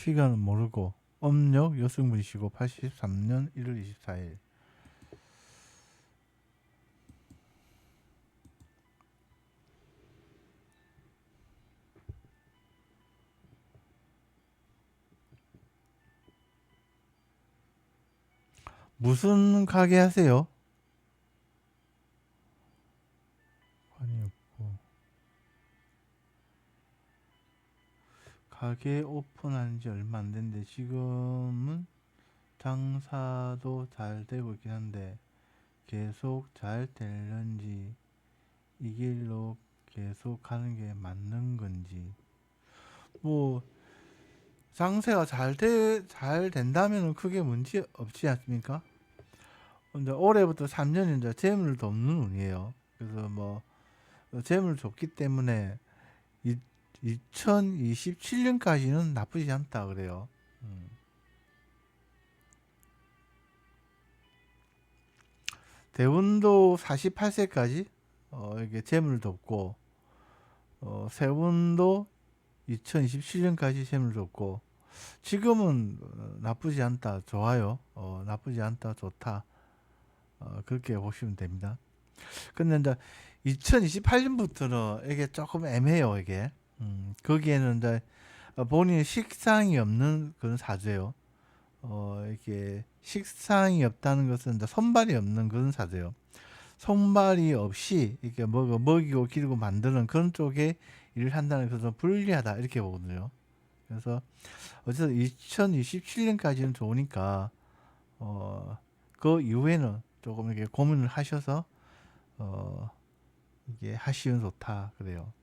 시간은 모르고 음력 여승분이시고 83년 1월 24일. 무슨 가게 하세요? 관이 없고. 가게 오픈한 지 얼마 안 됐는데 지금은 장사도 잘 되고 있긴 한데 계속 잘 되는지 이 길로 계속 가는 게 맞는 건지. 뭐 장세가 잘 된다면 크게 문제 없지 않습니까? 근데 올해부터 3년이 이제 재물을 돕는 운이에요. 그래서 뭐 재물을 줬기 때문에 2027년까지는 나쁘지 않다 그래요. 대운도 48세까지 이게 재물을 돕고 세운도 2027년까지 재물을 돕고 지금은 나쁘지 않다, 좋아요. 나쁘지 않다, 좋다. 그렇게 보시면 됩니다. 근데 이제 2028년부터는 이게 조금 애매해요, 이게. 거기에는 이제 본인의 식상이 없는 그런 사주예요. 이게 식상이 없다는 것은 이제 손발이 없는 그런 사주예요. 손발이 없이 이렇게 먹이고 기르고 만드는 그런 쪽에 일을 한다는 것은 불리하다 이렇게 보거든요. 그래서 어쨌든 2027년까지는 좋으니까 그 이후에는 조금 이렇게 고민을 하셔서 어, 이게 하시면 좋다 그래요.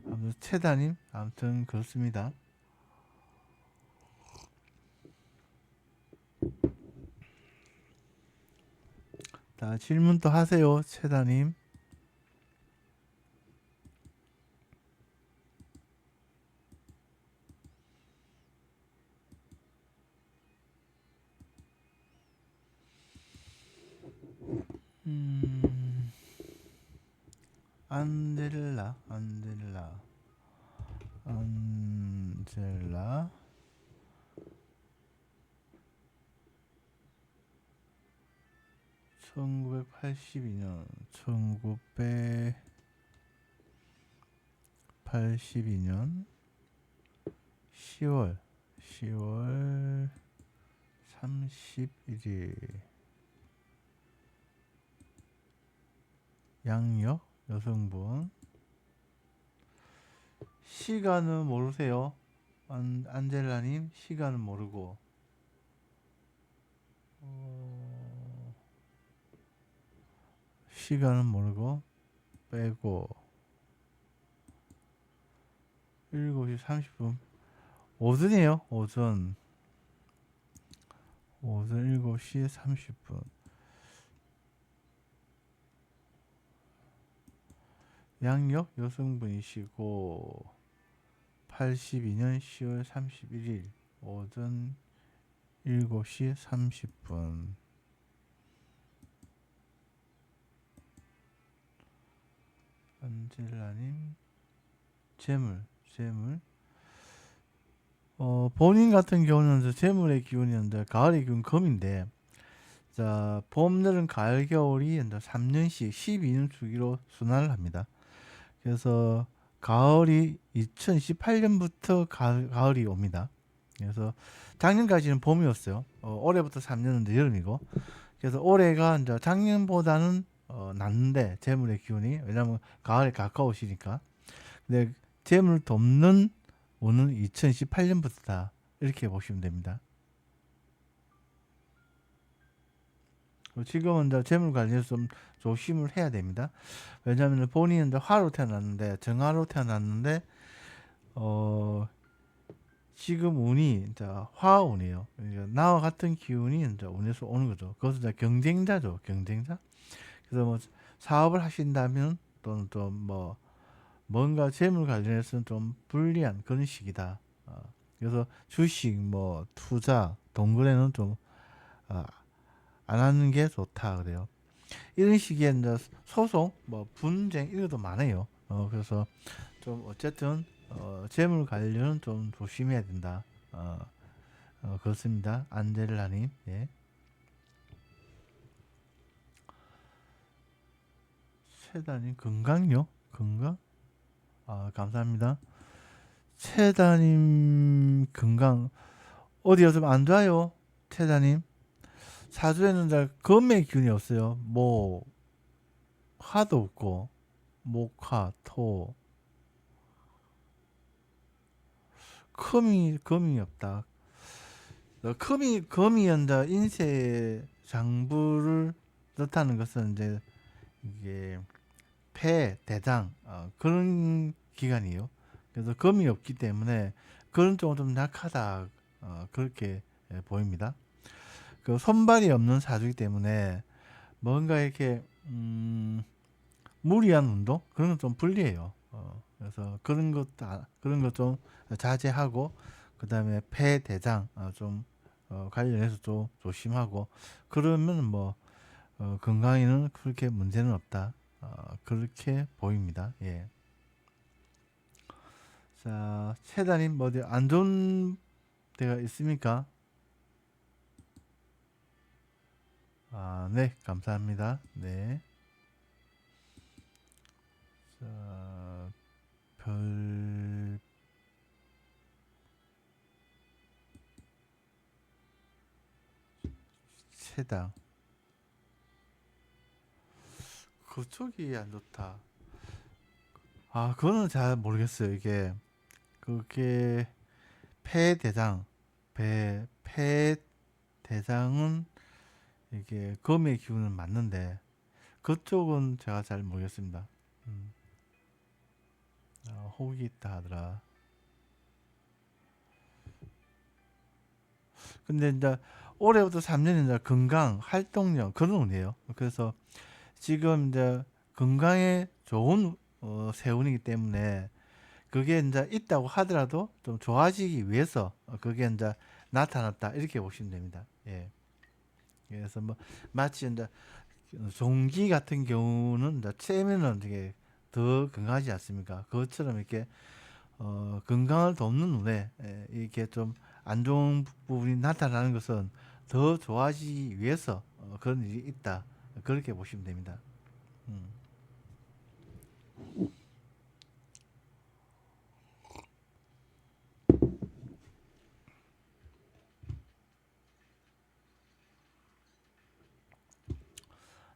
아무튼 최다님 아무튼 그렇습니다. 자, 질문 또 하세요, 최다님. 음, 안젤라 1982년 1982년 10월 31일 양력 여성분. 시간은 모르세요? 안젤라님 시간은 모르고 시간은 모르고 빼고 7시 30분 오전이에요. 오전 7시 30분 양력 여성분이시고 82년 10월 31일 오전 7시 30분. 안젤라님 재물 본인 같은 경우는 재물의 기운이었는데 가을의 기운 금인데 자 봄, 여름, 가을, 겨울이 이제 3년씩 12년 주기로 순환을 합니다. 그래서 가을이 2018년부터 가을이 옵니다. 그래서 작년까지는 봄이었어요. 올해부터 3년은 여름이고 그래서 올해가 이제 작년보다는 낫는데 재물의 기운이 왜냐면 가을에 가까우시니까. 근데 재물 돕는 운은 2018년부터다 이렇게 보시면 됩니다. 지금은 이제 재물 관리해서 좀 조심을 해야 됩니다. 왜냐하면 본인은 이제 화로 태어났는데 정화로 태어났는데 어 지금 운이 이제 화운이에요. 그러니까 나와 같은 기운이 이제 운에서 오는 거죠. 그것은 이제 경쟁자죠, 경쟁자. 그래서 뭐 사업을 하신다면 또는 좀 뭐 뭔가 재물 관련해서는 좀 불리한 그런 시기다. 그래서 주식, 뭐 투자, 동거래는 좀 안 하는 게 좋다 그래요. 이런 시기에 이제 소송, 뭐 분쟁 이런 것도 많아요. 그래서 좀 어쨌든 재물 관련은 좀 조심해야 된다. 그렇습니다. 안젤라님. 예. 최다님 건강요? 건강? 감사합니다. 최다님 건강 어디가 좀 안 좋아요? 최다님 사주에는 잘 금의 기운이 없어요. 뭐 화도 없고 목화 토 금이 없다. 금이 연자 인쇄 장부를 뜻하는 것은 이제 이게 폐 대장 그런 기관이에요. 그래서 금이 없기 때문에 그런 쪽은 좀 약하다 그렇게 보입니다. 그 손발이 없는 사주이기 때문에 뭔가 이렇게 무리한 운동 그런 건 좀 불리해요. 그래서 그런 것 좀 자제하고 그 다음에 폐 대장 좀 관련해서 좀 조심하고 그러면 뭐 건강에는 그렇게 문제는 없다. 그렇게 보입니다. 예. 자, 최다님 뭐 어디 안 좋은 데가 있습니까? 네, 감사합니다. 네. 자, 별 최다 그쪽이 안 좋다. 그거는 잘 모르겠어요. 이게 그게 폐대장 폐대장은 이게 검의 기운은 맞는데 그쪽은 제가 잘 모르겠습니다. 음, 혹이 있다 하더라. 근데 이제 올해부터 3년이 이제 건강, 활동력 그런 운이에요. 그래서 지금 이제 건강에 좋은 세운이기 때문에 그게 이제 있다고 하더라도 좀 좋아지기 위해서 그게 이제 나타났다 이렇게 보시면 됩니다. 예. 그래서 뭐 마치 이제 종기 같은 경우는 이제 째면은 되게 더 건강하지 않습니까? 그것처럼 이렇게 건강을 돕는 눈에 이렇게 좀 안 좋은 부분이 나타나는 것은 더 좋아지기 위해서 그런 일이 있다. 그렇게 보시면 됩니다. 음.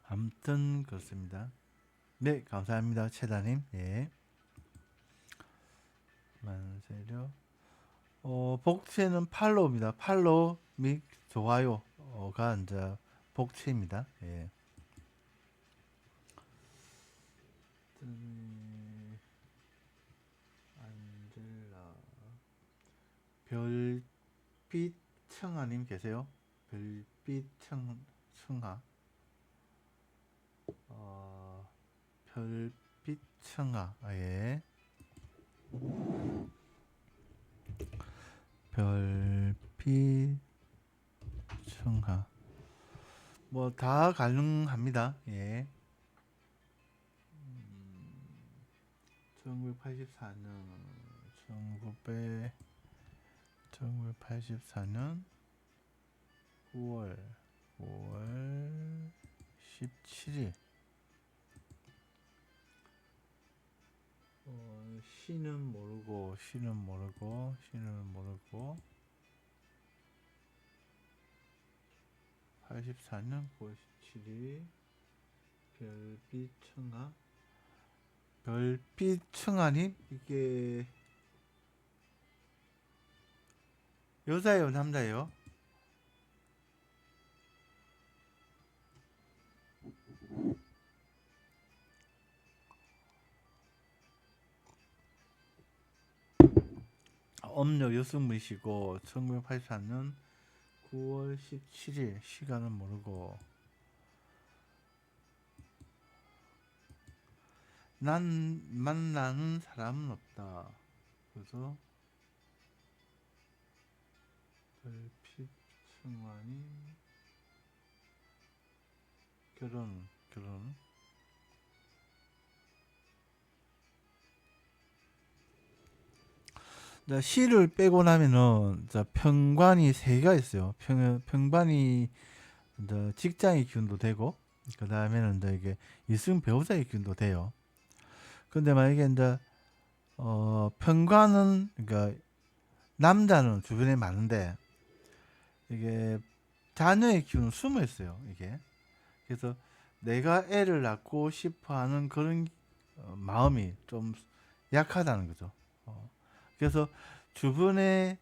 아무튼 그렇습니다. 네, 감사합니다. 최다님. 예. 만세력. 복채는 팔로우입니다. 팔로우 및 좋아요가 이제 복채입니다. 예. 안젤라 별빛 청아님 계세요? 별빛 청아 별빛 청아 예. 별빛 청아 뭐 다 가능합니다. 예. 1984년 1900 1984년 9월 5월 17일 시는 모르고 84년 9월 17일 별빛 청아 별빛 청아님 이게 여자예요 남자예요? 음력 여성분이시고 1984년 9월 17일 시간은 모르고 난 만나는 사람은 없다. 그래서 별빛 청아님 결혼 자, 시를 빼고 나면은 자, 평관이 세 개가 있어요. 평관이 이제 직장의 기운도 되고 그 다음에는 이제 이게 이승 배우자의 기운도 돼요. 근데 만약에 이제 평관은 그러니까 남자는 주변에 많은데 이게 자녀의 기운은 숨어 있어요. 이게 그래서 내가 애를 낳고 싶어하는 그런 마음이 좀 약하다는 거죠. 그래서 주변에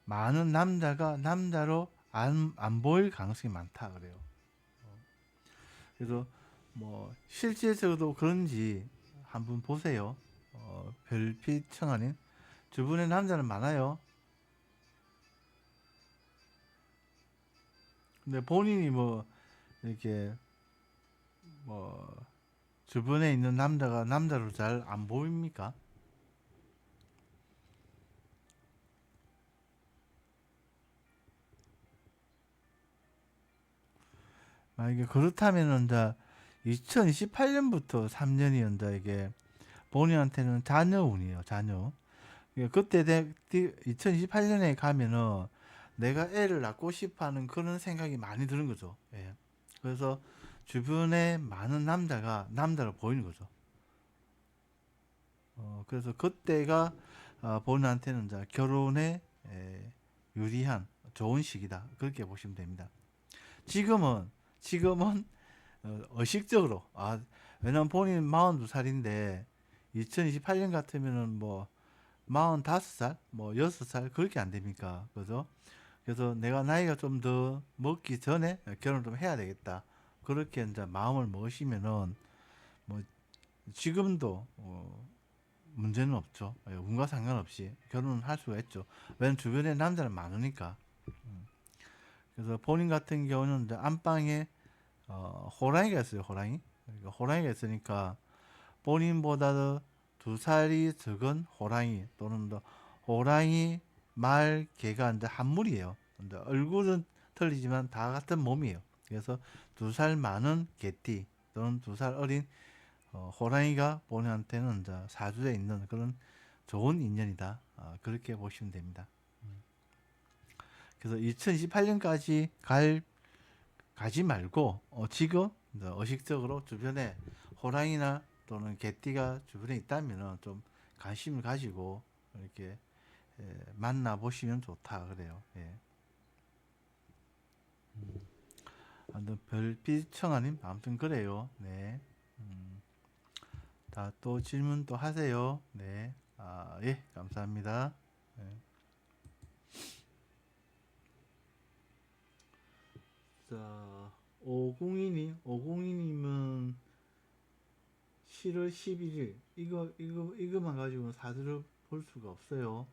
많은 남자가 남자로 안 보일 가능성이 많다 그래요. 그래서 뭐 실질적으로 그런지 한번 보세요. 별빛 청아님 주변에 남자는 많아요. 근데 본인이 뭐 이렇게 뭐 주변에 있는 남자가 남자로 잘 안 보입니까? 만약에 그렇다면은 이제 2028년부터 3년이 이제 이게 본인한테는 자녀운이에요. 자녀. 그때 2028년에 가면은 내가 애를 낳고 싶어하는 그런 생각이 많이 드는 거죠. 예. 그래서 주변에 많은 남자가 남자로 보이는 거죠. 그래서 그때가 본인한테는 이제 결혼에 유리한 좋은 시기다. 그렇게 보시면 됩니다. 지금은 의식적으로 왜냐면 본인 42살인데 2028년 같으면은 뭐 45살, 뭐 6살 그렇게 안 됩니까? 그죠? 그래서 내가 나이가 좀 더 먹기 전에 결혼을 좀 해야 되겠다. 그렇게 이제 마음을 먹으시면은 뭐 지금도 문제는 없죠. 운과 상관없이 결혼을 할 수가 있죠. 왜냐면 주변에 남자는 많으니까. 그래서 본인 같은 경우는 이제 안방에 호랑이가 있어요. 호랑이. 그러니까 호랑이가 있으니까 본인보다 2살이 적은 호랑이 또는 더 호랑이, 말, 개가 이제 한물이에요. 근데 얼굴은 틀리지만 다 같은 몸이에요. 그래서 2살 많은 개띠 또는 2살 어린 호랑이가 본인한테는 이제 사주에 있는 그런 좋은 인연이다. 그렇게 보시면 됩니다. 그래서 2028년까지 가지 말고 지금 의식적으로 주변에 호랑이나 또는 개띠가 주변에 있다면 좀 관심을 가지고 이렇게 만나 보시면 좋다 그래요. 예. 아무튼 별빛 청아님 아무튼 그래요. 네. 또 질문 또 하세요. 네. 예, 감사합니다. 네. 자, 502님은 7월 11일 이거만 가지고는 사주를 볼 수가 없어요.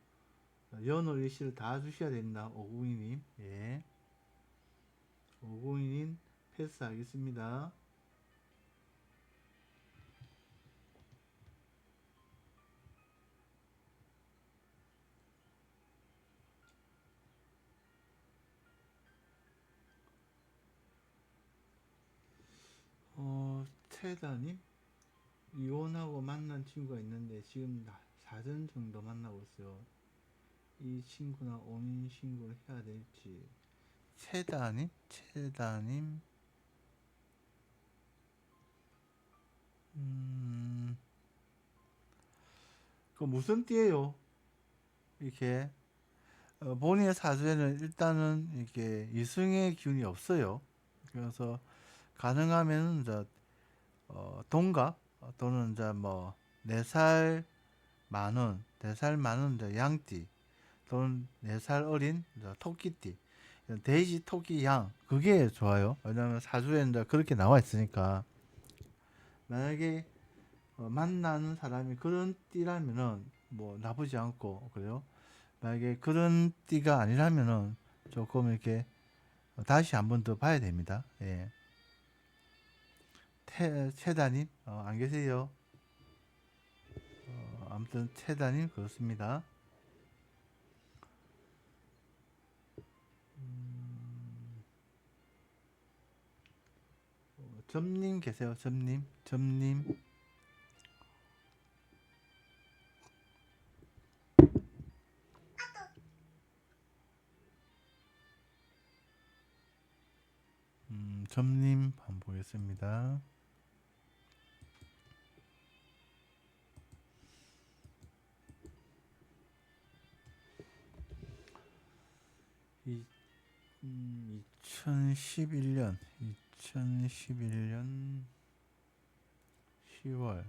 연월 일시를 다 주셔야 된다. 502님. 예. 502님 패스하겠습니다. 최다님 이혼하고 만난 친구가 있는데 지금 4전 정도 만나고 있어요. 이 친구나 혼인 신고를 해야 될지. 최다님, 음, 그 무슨 띠예요? 이렇게 본인의 사주에는 일단은 이렇게 이승의 기운이 없어요. 그래서 가능하면 이제 동갑 또는 이제 뭐 4살 많은 4살 많은 이제 양띠 또는 4살 어린 이제 토끼띠 돼지 토끼 양 그게 좋아요. 왜냐하면 사주에 이제 그렇게 나와 있으니까 만약에 만나는 사람이 그런 띠라면은 뭐 나쁘지 않고 그래요. 만약에 그런 띠가 아니라면은 조금 이렇게 다시 한번 더 봐야 됩니다. 예. 최다님 안 계세요. 아무튼 최다님 그렇습니다. 점님 계세요. 점님. 점님 한번 보겠습니다. 이 2011년 10월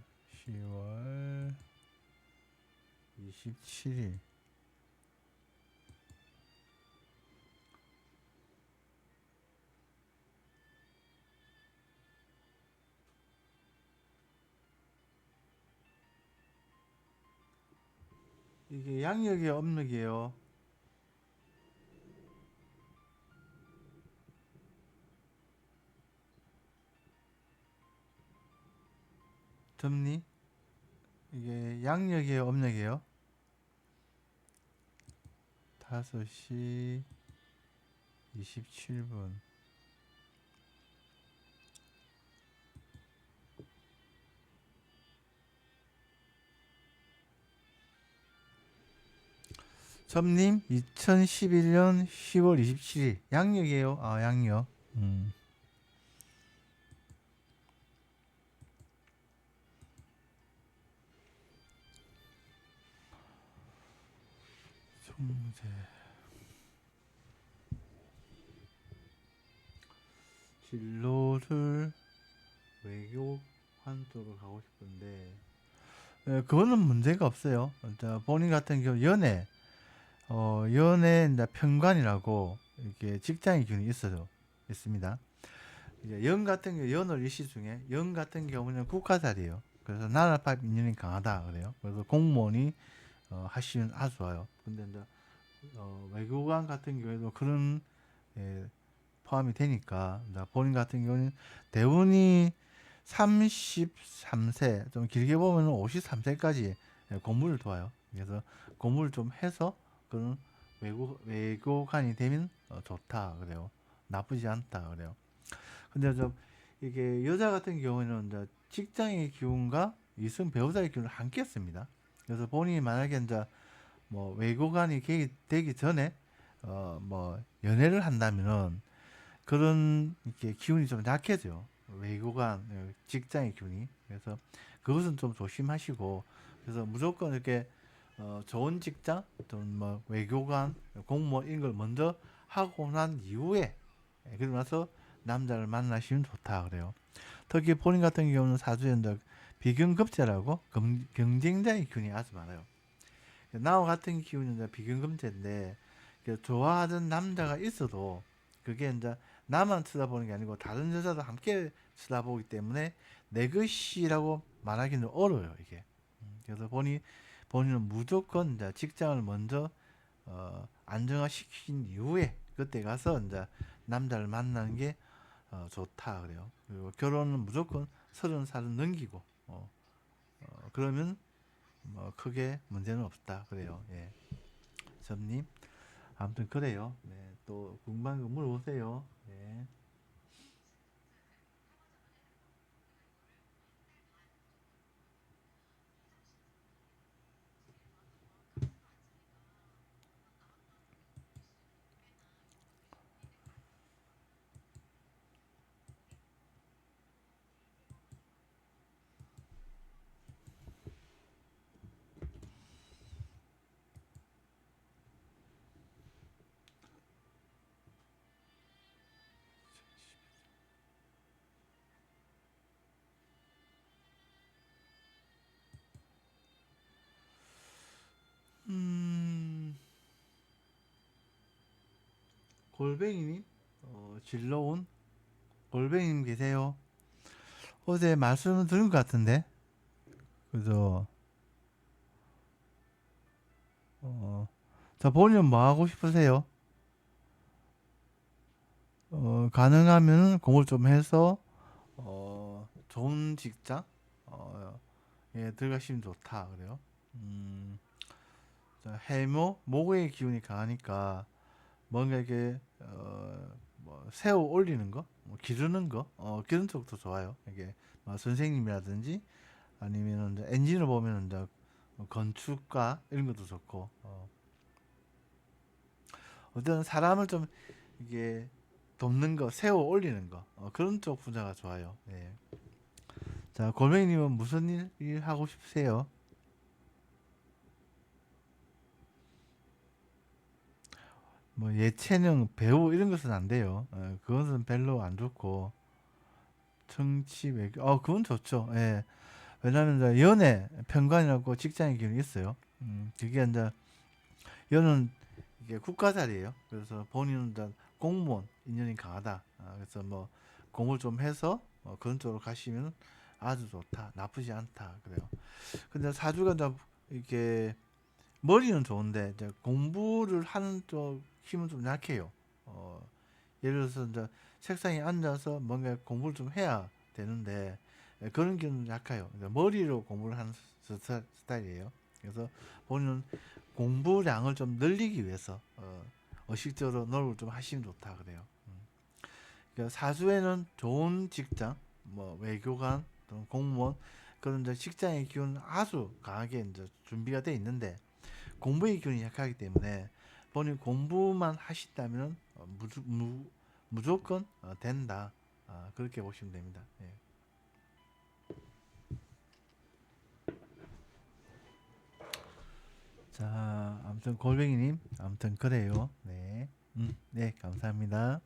27일 이게 양력이에요, 음력이에요? 점니 이게 양력이에요, 음력이에요? 5시 27분. 점님 2011년 10월 27일 양력이에요. 아, 양력. 총재 진로를 외교 환도로 가고 싶은데 그거는 문제가 없어요. 본인 같은 경우 연애 이제 편관이라고 이렇게 직장의 균이 있습니다. 이제 연 같은 경우 연월 일시 중에 연 같은 경우는 국가살이에요. 그래서 나라법 인연이 강하다 그래요. 그래서 공무원이 하시면 아주 좋아요. 근데 이제 외교관 같은 경우에도 그런 예, 포함이 되니까 이제 본인 같은 경우는 대운이 33세 좀 길게 보면 53세까지 공부를 도와요. 그래서 공부를 좀 해서 그런 외교관이 되면 좋다 그래요. 나쁘지 않다 그래요. 근데 좀 이게 여자 같은 경우에는 이제 직장의 기운과 이성 배우자의 기운을 함께 씁니다. 그래서 본인이 만약에 이제 뭐 외교관이 되기 전에 뭐 연애를 한다면은 그런 이렇게 기운이 좀 약해져요. 외교관 직장의 기운이. 그래서 그것은 좀 조심하시고 그래서 무조건 이렇게 좋은 직장 또는 뭐 외교관 공무원 이런 걸 먼저 하고 난 이후에 그러고 나서 남자를 만나시면 좋다 그래요. 특히 본인 같은 경우는 사주에 이제 비경급제라고 경쟁자의 기운이 아주 많아요. 나와 같은 기운은 이제 비경금제인데 좋아하던 남자가 있어도 그게 이제 나만 쳐다보는 게 아니고 다른 여자도 함께 쳐다보기 때문에 내 것이라고 말하기는 어려워요 이게. 그래서 본인은 무조건 이제 직장을 먼저 안정화시킨 이후에 그때 가서 이제 남자를 만나는 게 좋다 그래요. 그리고 결혼은 무조건 30살은 넘기고 그러면 뭐 크게 문제는 없다 그래요. 예. 점님 아무튼 그래요. 네, 또 궁금한 거 물어보세요. 네. 음, 골뱅이님, 진로운 골뱅이님 계세요? 어제 말씀을 드린 것 같은데, 그죠? 어, 자, 본인은 뭐 하고 싶으세요? 가능하면 공부를 좀 해서, 좋은 직장, 예, 들어가시면 좋다, 그래요. 음, 자, 목의 기운이 강하니까, 뭔가 이렇게 뭐 새우 올리는 거, 뭐 기르는 거, 그런 쪽도 좋아요. 이게 뭐 선생님이라든지 아니면 이제 엔진을 보면 이제 건축가 이런 것도 좋고, 어떤 사람을 좀 이게 돕는 거, 세워 올리는 거, 그런 쪽 분야가 좋아요. 예. 자, 골뱅이님은 무슨 일 하고 싶으세요? 뭐 예체능, 배우 이런 것은 안 돼요. 그것은 별로 안 좋고 정치, 외교, 그건 좋죠. 예. 왜냐하면 이제 연애 평관이라고 직장의 기운이 있어요. 그게 이제 연은 이게 국가 자리예요. 그래서 본인은 이제 공무원 인연이 강하다. 그래서 뭐 공부를 좀 해서 그런 쪽으로 가시면 아주 좋다. 나쁘지 않다. 그래요. 근데 사주가 이제 이게 머리는 좋은데 이제 공부를 하는 쪽 힘은 좀 약해요. 예를 들어서 이제 책상에 앉아서 뭔가 공부를 좀 해야 되는데 그런 기운은 약해요. 머리로 공부를 하는 스타일이에요. 그래서 본인은 공부량을 좀 늘리기 위해서 의식적으로 노력을 좀 하시면 좋다 그래요. 그러니까 사주에는 좋은 직장, 뭐 외교관 또는 공무원 그런 이제 직장의 기운 아주 강하게 이제 준비가 돼 있는데 공부의 기운이 약하기 때문에 본인 공부만 하신다면 무조건 된다. 그렇게 보시면 됩니다. 예. 자, 아무튼 골뱅이님, 아무튼 그래요. 네, 네, 감사합니다.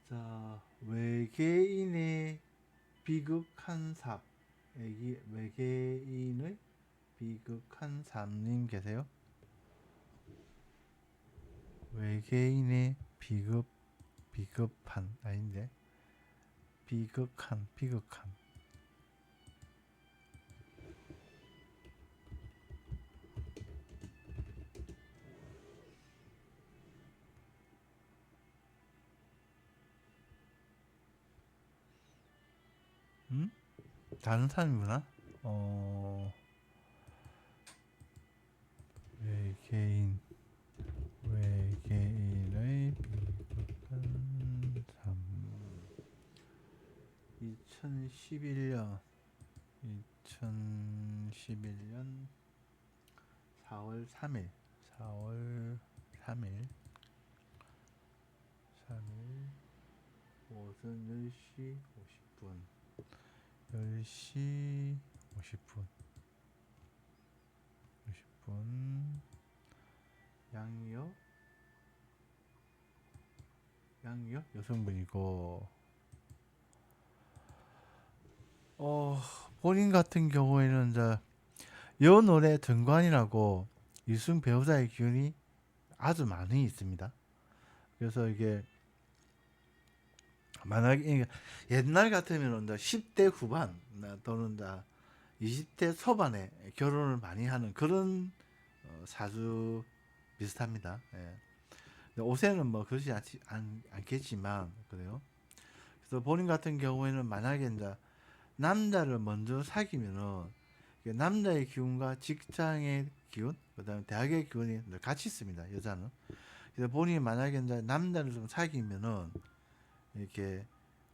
자, 외계인의 비극한 삽, 외계인의 비극한 삽님 계세요? 외계인의 비급한 아닌데 비극한 다른 사람이구나. 어 외계인 외계인의 비극한 삶 2011년 2011년 4월 3일 4월 3일 3일 오전 10시 50분 10시 50분 50분 양이요? 여성분이고 본인 같은 경우에는 이제 연월의 정관이라고 이승 배우자의 기운이 아주 많이 있습니다. 그래서 이게 만약에 옛날 같으면 이제 10대 후반 또는 20대 초반에 결혼을 많이 하는 그런 사주 비슷합니다. 예. 옷에는 뭐 그렇지 않겠지만 그래요. 그래서 본인 같은 경우에는 만약에 이제 남자를 먼저 사귀면은 남자의 기운과 직장의 기운, 그다음에 대학의 기운이 같이 있습니다. 여자는. 그래서 본인이 만약에 이제 남자를 좀 사귀면은 이렇게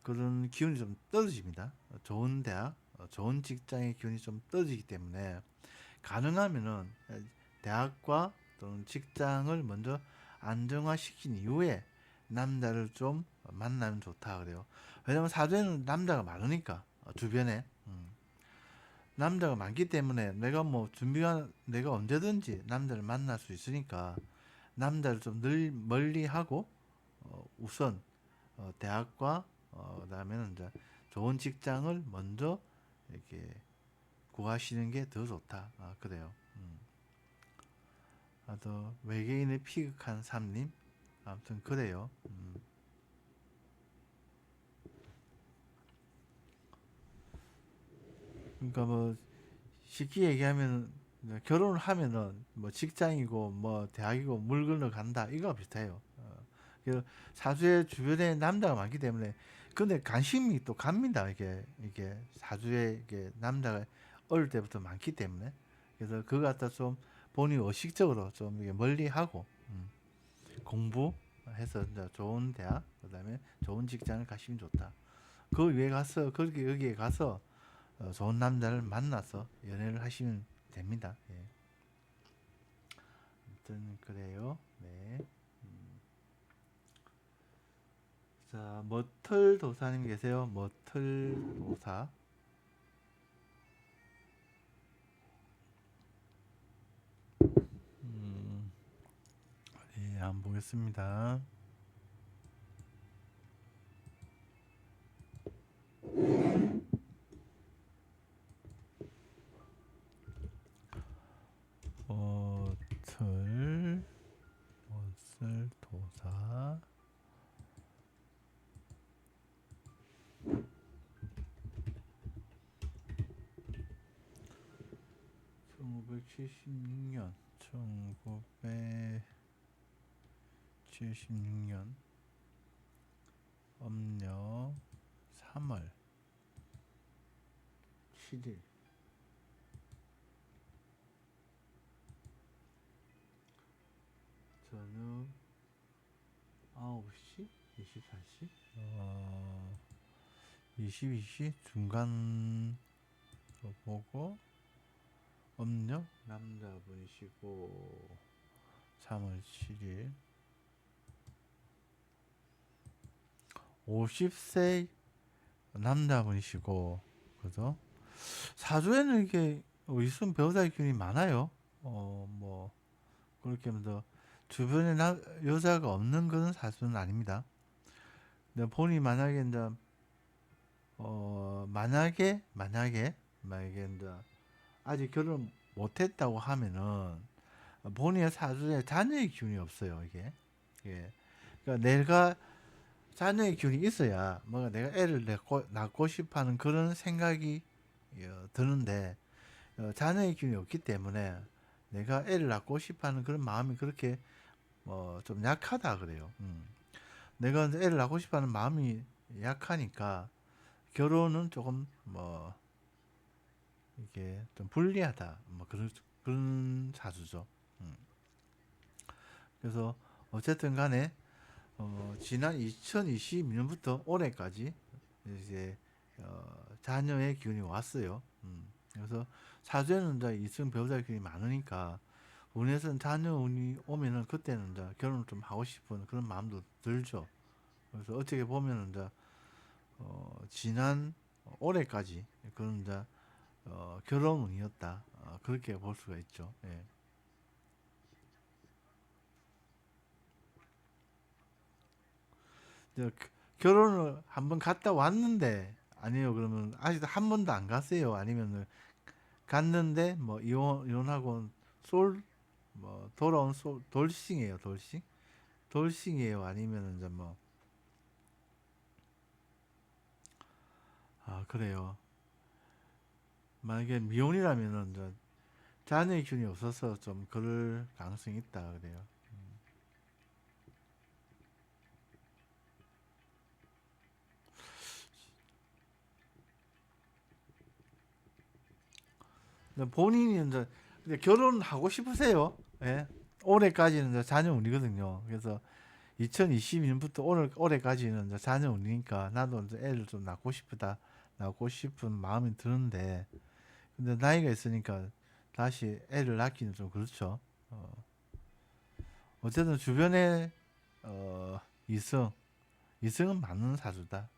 그런 기운이 좀 떨어집니다. 좋은 대학, 좋은 직장의 기운이 좀 떨어지기 때문에 가능하면은 대학과 또는 직장을 먼저 안정화시킨 이후에 남자를 좀 만나면 좋다 그래요. 왜냐면 사주에는 남자가 많으니까 주변에 남자가 많기 때문에 내가 뭐 준비한 내가 언제든지 남자를 만날 수 있으니까 남자를 좀 늘 멀리 하고 우선 대학과 그다음에는 이제 좋은 직장을 먼저 이렇게 구하시는 게 더 좋다. 그래요. 또 외계인의 피극한 삶님 아무튼 그래요. 그러니까 뭐 쉽게 얘기하면 결혼을 하면은 뭐 직장이고 뭐 대학이고 물 건너간다 이거 비슷해요. 그 사주의 주변에 남자가 많기 때문에 근데 관심이 또 갑니다. 이게 사주에 이게 남자가 어릴 때부터 많기 때문에 그래서 그거 갖다 좀 본인 의식적으로 좀 이게 멀리하고 공부해서 이제 좋은 대학 그다음에 좋은 직장을 가시면 좋다. 그 위에 가서 거기 여기에 가서 좋은 남자를 만나서 연애를 하시면 됩니다. 예. 어쨌든 그래요. 네. 자, 머털 도사님 계세요? 머털 도사. 네, 한번 보겠습니다. 머털 도사. 1976년 1976년 âm 력 3월 7일 저녁 9시 24시 22시 중간으로 보고 음력 남자분이시고 3월 7일 50세 남자분이시고 그죠? 사주에는 이게 있으면 배우자의 기운이 많아요. 뭐 그렇게 하면서 주변에 여자가 없는 그런 사주는 아닙니다. 근데 본인이 만약에 이제 만약에 이제 아직 결혼 못했다고 하면은 본인의 사주에 자녀의 기운이 없어요. 이게 그러니까 내가 자녀의 기운이 있어야 뭔가 내가 애를 낳고 싶어하는 그런 생각이 드는데 자녀의 기운이 없기 때문에 내가 애를 낳고 싶어하는 그런 마음이 그렇게 좀 약하다 그래요. 내가 이제 애를 낳고 싶어하는 마음이 약하니까 결혼은 조금 이게 좀 불리하다 뭐 그런 사주죠. 그래서 어쨌든 간에 지난 2022년부터 올해까지 이제 자녀의 기운이 왔어요. 그래서 사주에는 이제 이승 배우자의 기운이 많으니까 운에서는 자녀 운이 오면은 그때는 이제 결혼을 좀 하고 싶은 그런 마음도 들죠. 그래서 어떻게 보면은 이제 지난 올해까지 그런 이제 결혼 운이었다. 그렇게 볼 수가 있죠. 예. 이제 결혼을 한번 갔다 왔는데 아니요 그러면 아직 한 번도 안 갔어요. 아니면은 갔는데 뭐 이혼하고 솔 뭐 돌아온 솔 돌싱이에요. 돌싱이에요. 아니면은 이제 뭐 그래요. 만약에 미혼이라면은 이제 자녀의 기운이 없어서 좀 그럴 가능성이 있다 그래요. 근데 본인이 이제 결혼하고 싶으세요. 예. 올해까지는 이제 자녀 운이거든요. 그래서 2022년부터 올해까지는 이제 자녀 운이니까 나도 이제 애를 좀 낳고 싶은 마음이 드는데 근데 나이가 있으니까 다시 애를 낳기는 좀 그렇죠. 어쨌든 주변에 어, 이성 이성은 맞는 사주다.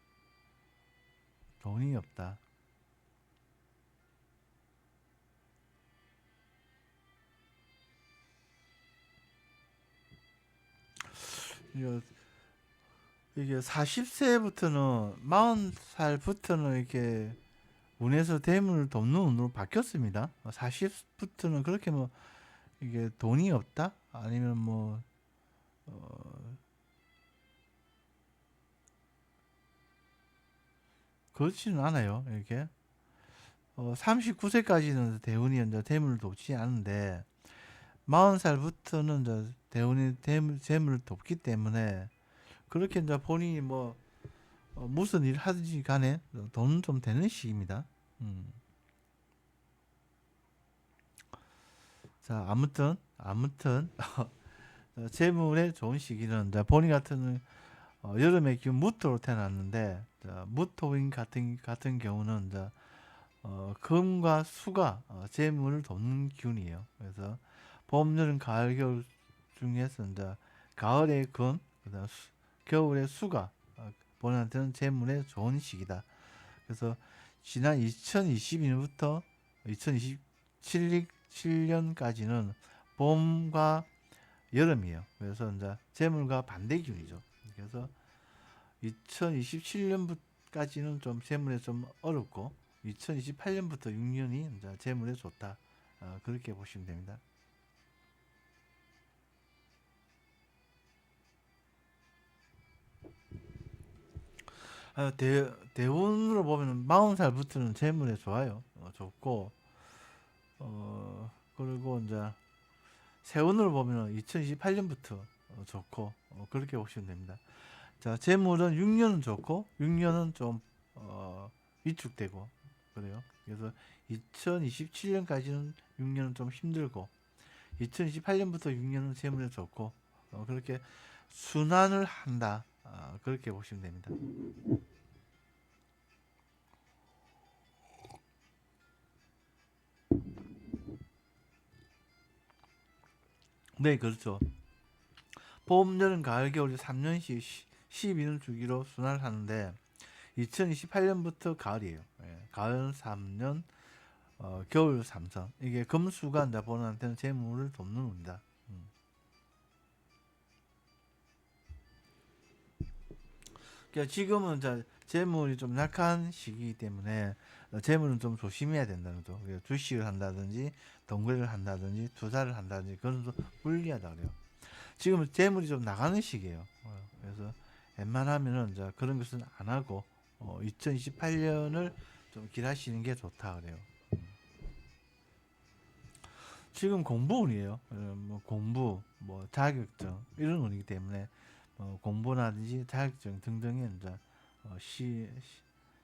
돈이 없다. 이게 40세부터는 40살부터는 이렇게 운에서 대문을 돕는 운으로 바뀌었습니다. 40부터는 그렇게 뭐 이게 돈이 없다? 아니면 뭐 그렇지는 않아요. 이렇게 39세까지는 대운이 이제 대문을 돕지 않은데 40살부터는 이제 대운이 재물을 돕기 때문에 그렇게 이제 본인이 뭐 무슨 일 하든지 간에 돈은 좀 되는 시기입니다. 자, 아무튼 재물의 좋은 시기는 이제 본인 같은 여름에 기운 무토로 태어났는데 무토인 같은 경우는 이제 금과 수가 재물을 돕는 기운이에요. 그래서 봄, 여름, 가을, 겨울 중에서 이제 가을의 금, 그다음 겨울의 수가 본인한테는 재물에 좋은 시기다. 그래서 지난 2022년부터 2027년까지는 봄과 여름이에요. 그래서 이제 재물과 반대 기운이죠. 그래서 2027년까지는 좀 재물에 좀 어렵고 2028년부터 6년이 이제 재물에 좋다. 그렇게 보시면 됩니다. 대운으로 보면 40살부터는 재물에 좋아요. 좋고 그리고 이제 세운으로 보면 2028년부터 좋고 그렇게 보시면 됩니다. 자, 재물은 6년은 좋고 6년은 좀 위축되고 그래요. 그래서 2027년까지는 6년은 좀 힘들고 2028년부터 6년은 재물에 좋고 그렇게 순환을 한다. 그렇게 보시면 됩니다. 네, 그렇죠. 봄, 여름, 가을, 겨울 3년씩 12년 주기로 순환을 하는데 2028년부터 가을이에요. 예, 가을 3년, 겨울 3선. 이게 금수가 이제 본인한테는 재물을 돕는 운이다. 그러니까 지금은 이제 재물이 좀 약한 시기이기 때문에 재물은 좀 조심해야 된다는 거죠. 그래서 주식을 한다든지 동거래를 한다든지 투자를 한다든지 그건 좀 불리하다 그래요. 지금은 재물이 좀 나가는 시기예요. 그래서 웬만하면은 이제 그런 것은 안 하고 2028년을 좀 길하시는 게 좋다 그래요. 지금 공부운이에요. 뭐 공부, 뭐 자격증 이런 운이기 때문에 공부라든지 자격증 등등에 이제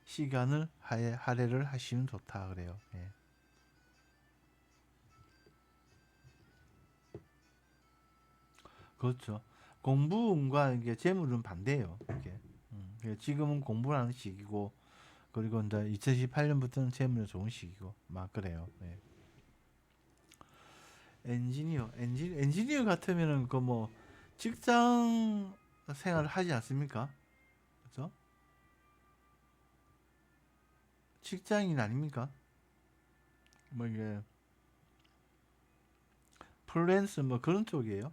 시간을 할애를 하시면 좋다 그래요. 예. 그렇죠. 공부운과 이게 재물은 반대예요. 이게. 지금은 공부를 는 시기고 그리고 이제 2018년부터는 재물이 좋은 시기고 막 그래요. 예. 엔지니어 같으면은 그 뭐 직장 생활을 하지 않습니까? 그죠? 직장인 아닙니까? 뭐 이게 프리랜서 뭐 그런 쪽이에요.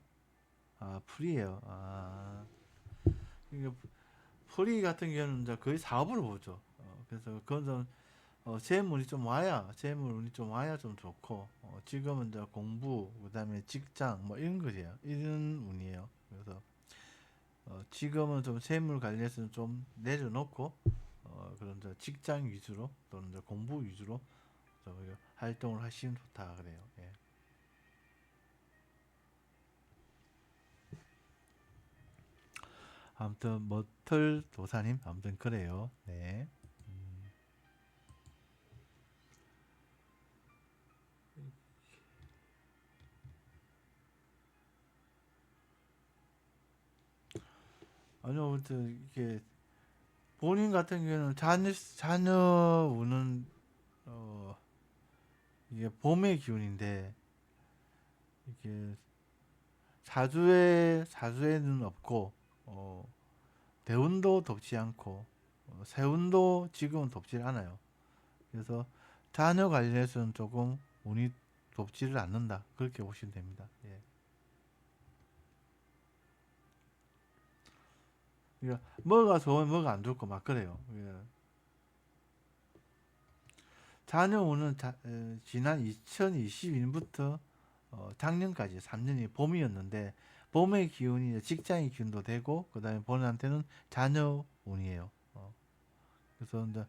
프리예요. 이게 프리 같은 경우는 이제 거의 사업으로 보죠. 그래서 그건 좀 재물 운이 좀 와야 좀 좋고 지금은 이제 공부 그다음에 직장 뭐 이런 거예요. 이런 운이에요. 그래서 지금은 좀 재물 관련해서는 좀 내려놓고 그런 저 직장 위주로 또는 이제 공부 위주로 활동을 하시면 좋다 그래요. 예. 아무튼 머털 도사님 아무튼 그래요. 네. 아니요, 아무튼 이게 본인 같은 경우는 자녀 우는 어 이게 봄의 기운인데 이게 사주에는 없고 대운도 덥지 않고 세운도 지금은 덥질 않아요. 그래서 자녀 관련해서는 조금 운이 돕지를 않는다. 그렇게 보시면 됩니다. 예. 그러니까 뭐가 좋으면 뭐가 안 좋고 막 그래요. 예. 자녀 운은 지난 2022년부터 작년까지 3년이 봄이었는데 봄의 기운이 직장의 기운도 되고 그다음에 본인한테는 자녀 운이에요. 그래서 이제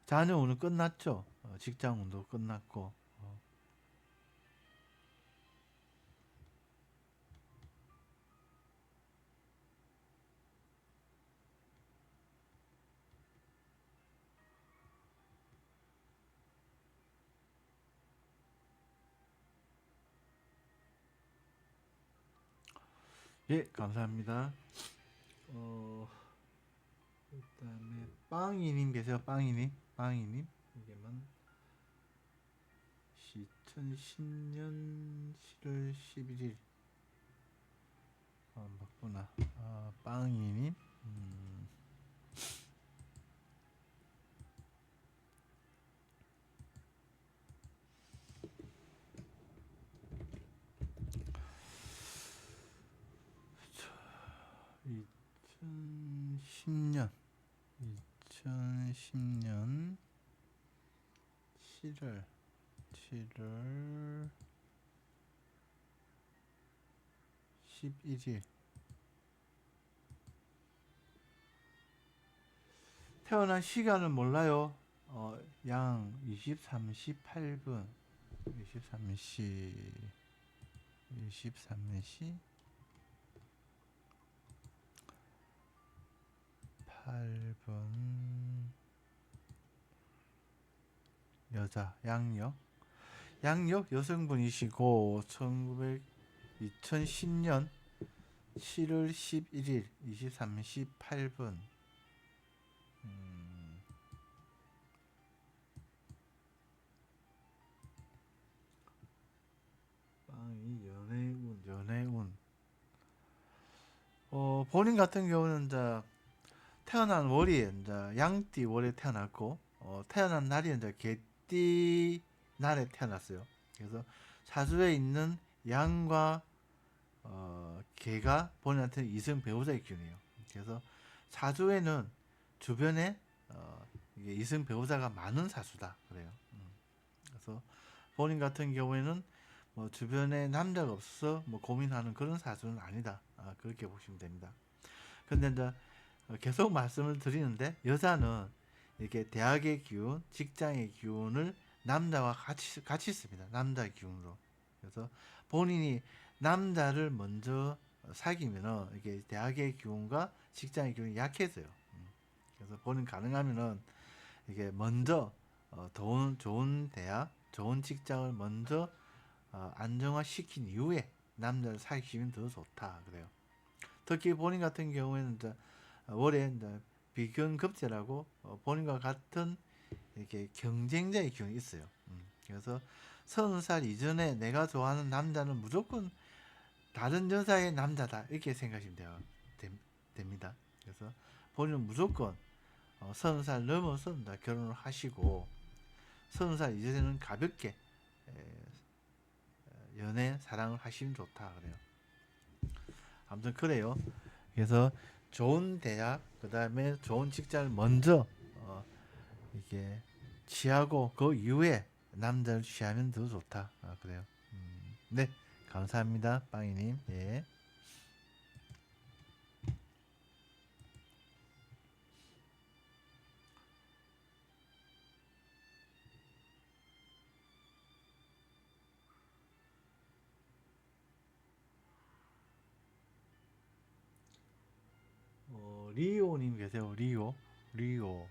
자녀 운은 끝났죠. 직장 운도 끝났고 예, 감사합니다. 어, 그다음에 빵이님 계세요. 빵이님 이게만 2010년 7월 11일 맞구나. 빵이님. 자, 2010년 2010년 7월 11일 태어난 시간은 몰라요. 양 23시 8분 23시 23시 8분 여자 양력 여성분이시고 2010년 7월 11일 23시 8분 빵이 연애운 본인 같은 경우는 이제 태어난 월이 이제 양띠 월에 태어났고 태어난 날이 이제 개띠 날에 태어났어요. 그래서 사주에 있는 양과 개가 본인한테 이성 배우자의 기운이에요. 그래서 사주에는 주변에 이게 이성 배우자가 많은 사주다 그래요. 그래서 본인 같은 경우에는 뭐 주변에 남자가 없어서 뭐 고민하는 그런 사주는 아니다. 그렇게 보시면 됩니다. 근데 이제 계속 말씀을 드리는데 여자는 이렇게 대학의 기운, 직장의 기운을 남자와 같이 씁니다. 남자 기운으로. 그래서 본인이 남자를 먼저 사귀면은 이게 대학의 기운과 직장의 기운이 약해져요. 그래서 본인 가능하면은 이게 먼저 좋은 대학, 좋은 직장을 먼저 안정화시킨 이후에 남자를 사귀시면 더 좋다 그래요. 특히 본인 같은 경우에는 이제 월에 이제 비견급제라고 본인과 같은 이렇게 경쟁자의 기운이 있어요. 그래서 30살 이전에 내가 좋아하는 남자는 무조건 다른 여자의 남자다 이렇게 생각하시면 됩니다. 그래서 본인은 무조건 30살 넘어서 결혼을 하시고 30살 이전에는 가볍게 연애 사랑을 하시면 좋다 그래요. 아무튼 그래요. 그래서 좋은 대학 그 다음에 좋은 직장을 먼저 이게 취하고 그 이후에 남자를 취하면 더 좋다. 그래요. 네, 감사합니다, 빵이님. 예. 리오님 계세요. 리오, 리오.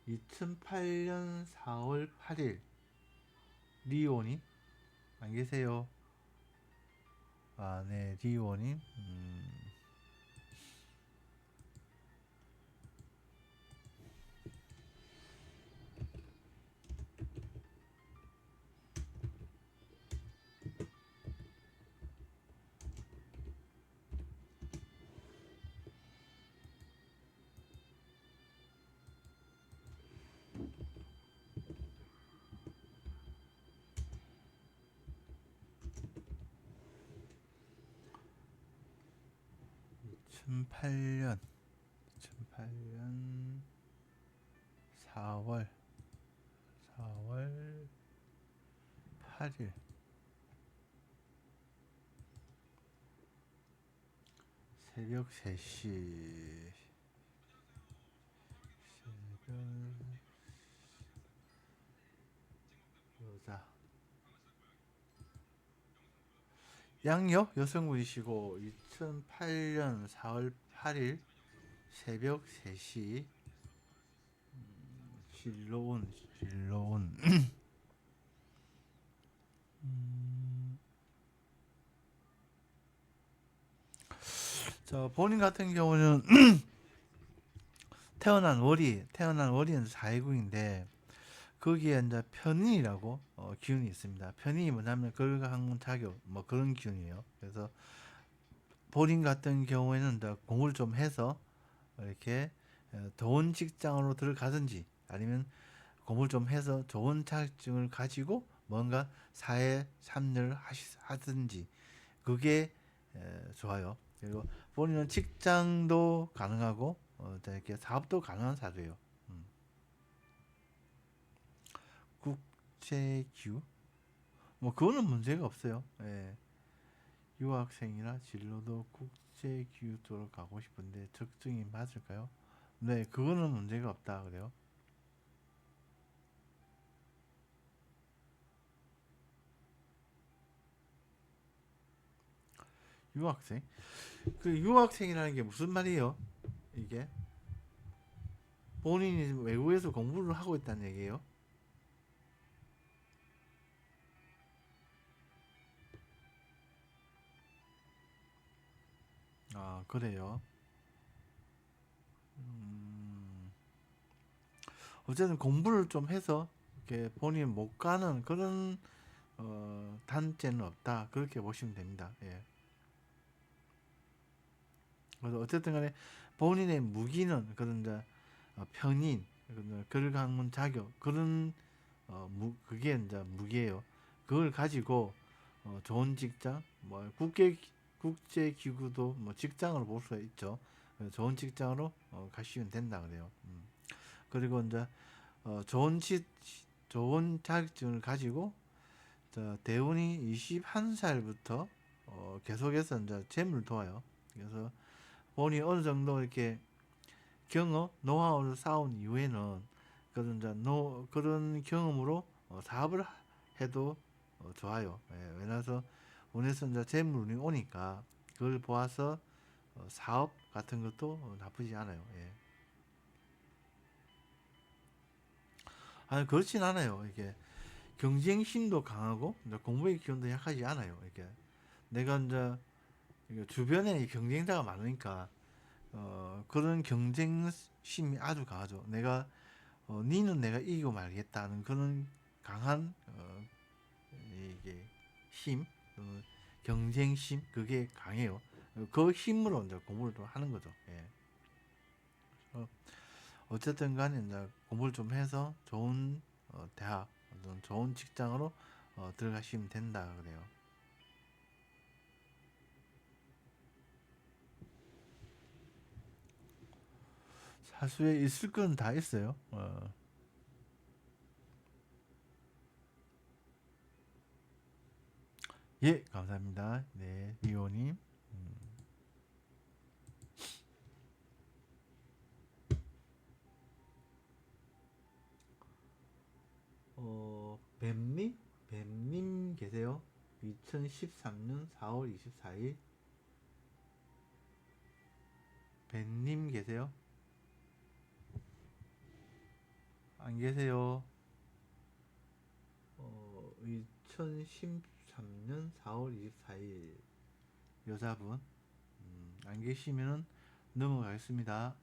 2008년 4월 8일 리오님 안 계세요? 네, 리오님. 2008년 4월 8일 새벽 3시 새벽 여자 양력 여성분이시고 2008년 4월 8일 새벽 3시 진로운 저 본인 같은 경우는 태어난 월이 429인데 거기에 이제 편인이라고 기운이 있습니다. 편인이 뭐냐면 걸강문 자교 뭐 그런 기운이에요. 그래서 본인 같은 경우에는 이제 공부를 좀 해서 이렇게 좋은 직장으로 들어가든지 아니면 공부를 좀 해서 좋은 자격증을 가지고 뭔가 사회 참여를 하든지 그게 좋아요. 그리고 본인은 직장도 가능하고 이렇게 사업도 가능한 사주예요. 음. 국제기후 뭐 그거는 문제가 없어요. 예. 유학생이라 진로도 국제기후 쪽으로 가고 싶은데 적증이 맞을까요? 네, 그거는 문제가 없다 그래요. 유학생? 그 유학생이라는 게 무슨 말이에요? 이게 본인이 외국에서 공부를 하고 있다는 얘기예요. 아, 그래요. 음, 어쨌든 공부를 좀 해서 이렇게 본인 못 가는 그런 단죄는 없다. 그렇게 보시면 됩니다. 예. 그래서 어쨌든 간에 본인의 무기는 그런 이제 편인, 걸강문 자격 그런 그게 이제 무기예요. 그걸 가지고 좋은 직장, 뭐 국제 기구도 뭐 직장으로 볼 수 있죠. 좋은 직장으로 가시면 된다 그래요. 그리고 이제 좋은 자격증을 가지고 대운이 21살부터 계속해서 이제 재물을 도와요. 그래서 본인이 어느 정도 이렇게 노하우를 쌓은 이후에는 그런 그런 경험으로 사업을 해도 좋아요. 예, 왜냐해서 운에서 이제 재물운이 오니까 그걸 보아서 사업 같은 것도 나쁘지 않아요. 예. 아니 그렇진 않아요. 이게 경쟁심도 강하고 이제 공부의 기운도 약하지 않아요. 이게 내가 이제 이게 주변에 경쟁자가 많으니까 그런 경쟁심이 아주 강하죠. 니는 내가 이기고 말겠다는 그런 강한 이게 힘, 경쟁심 그게 강해요. 그 힘으로 이제 공부를 또 하는 거죠. 예. 어쨌든 간에 이제 공부를 좀 해서 좋은 대학, 좋은 직장으로 들어가시면 된다 그래요. 사수에 있을 건 다 있어요. 예, 감사합니다. 네, 리오님. 뱀님? 뱀님 계세요? 2013년 4월 24일. 뱀님 계세요? 안 계세요? 2013년 4월 24일. 여자분. 안 계시면 넘어가겠습니다.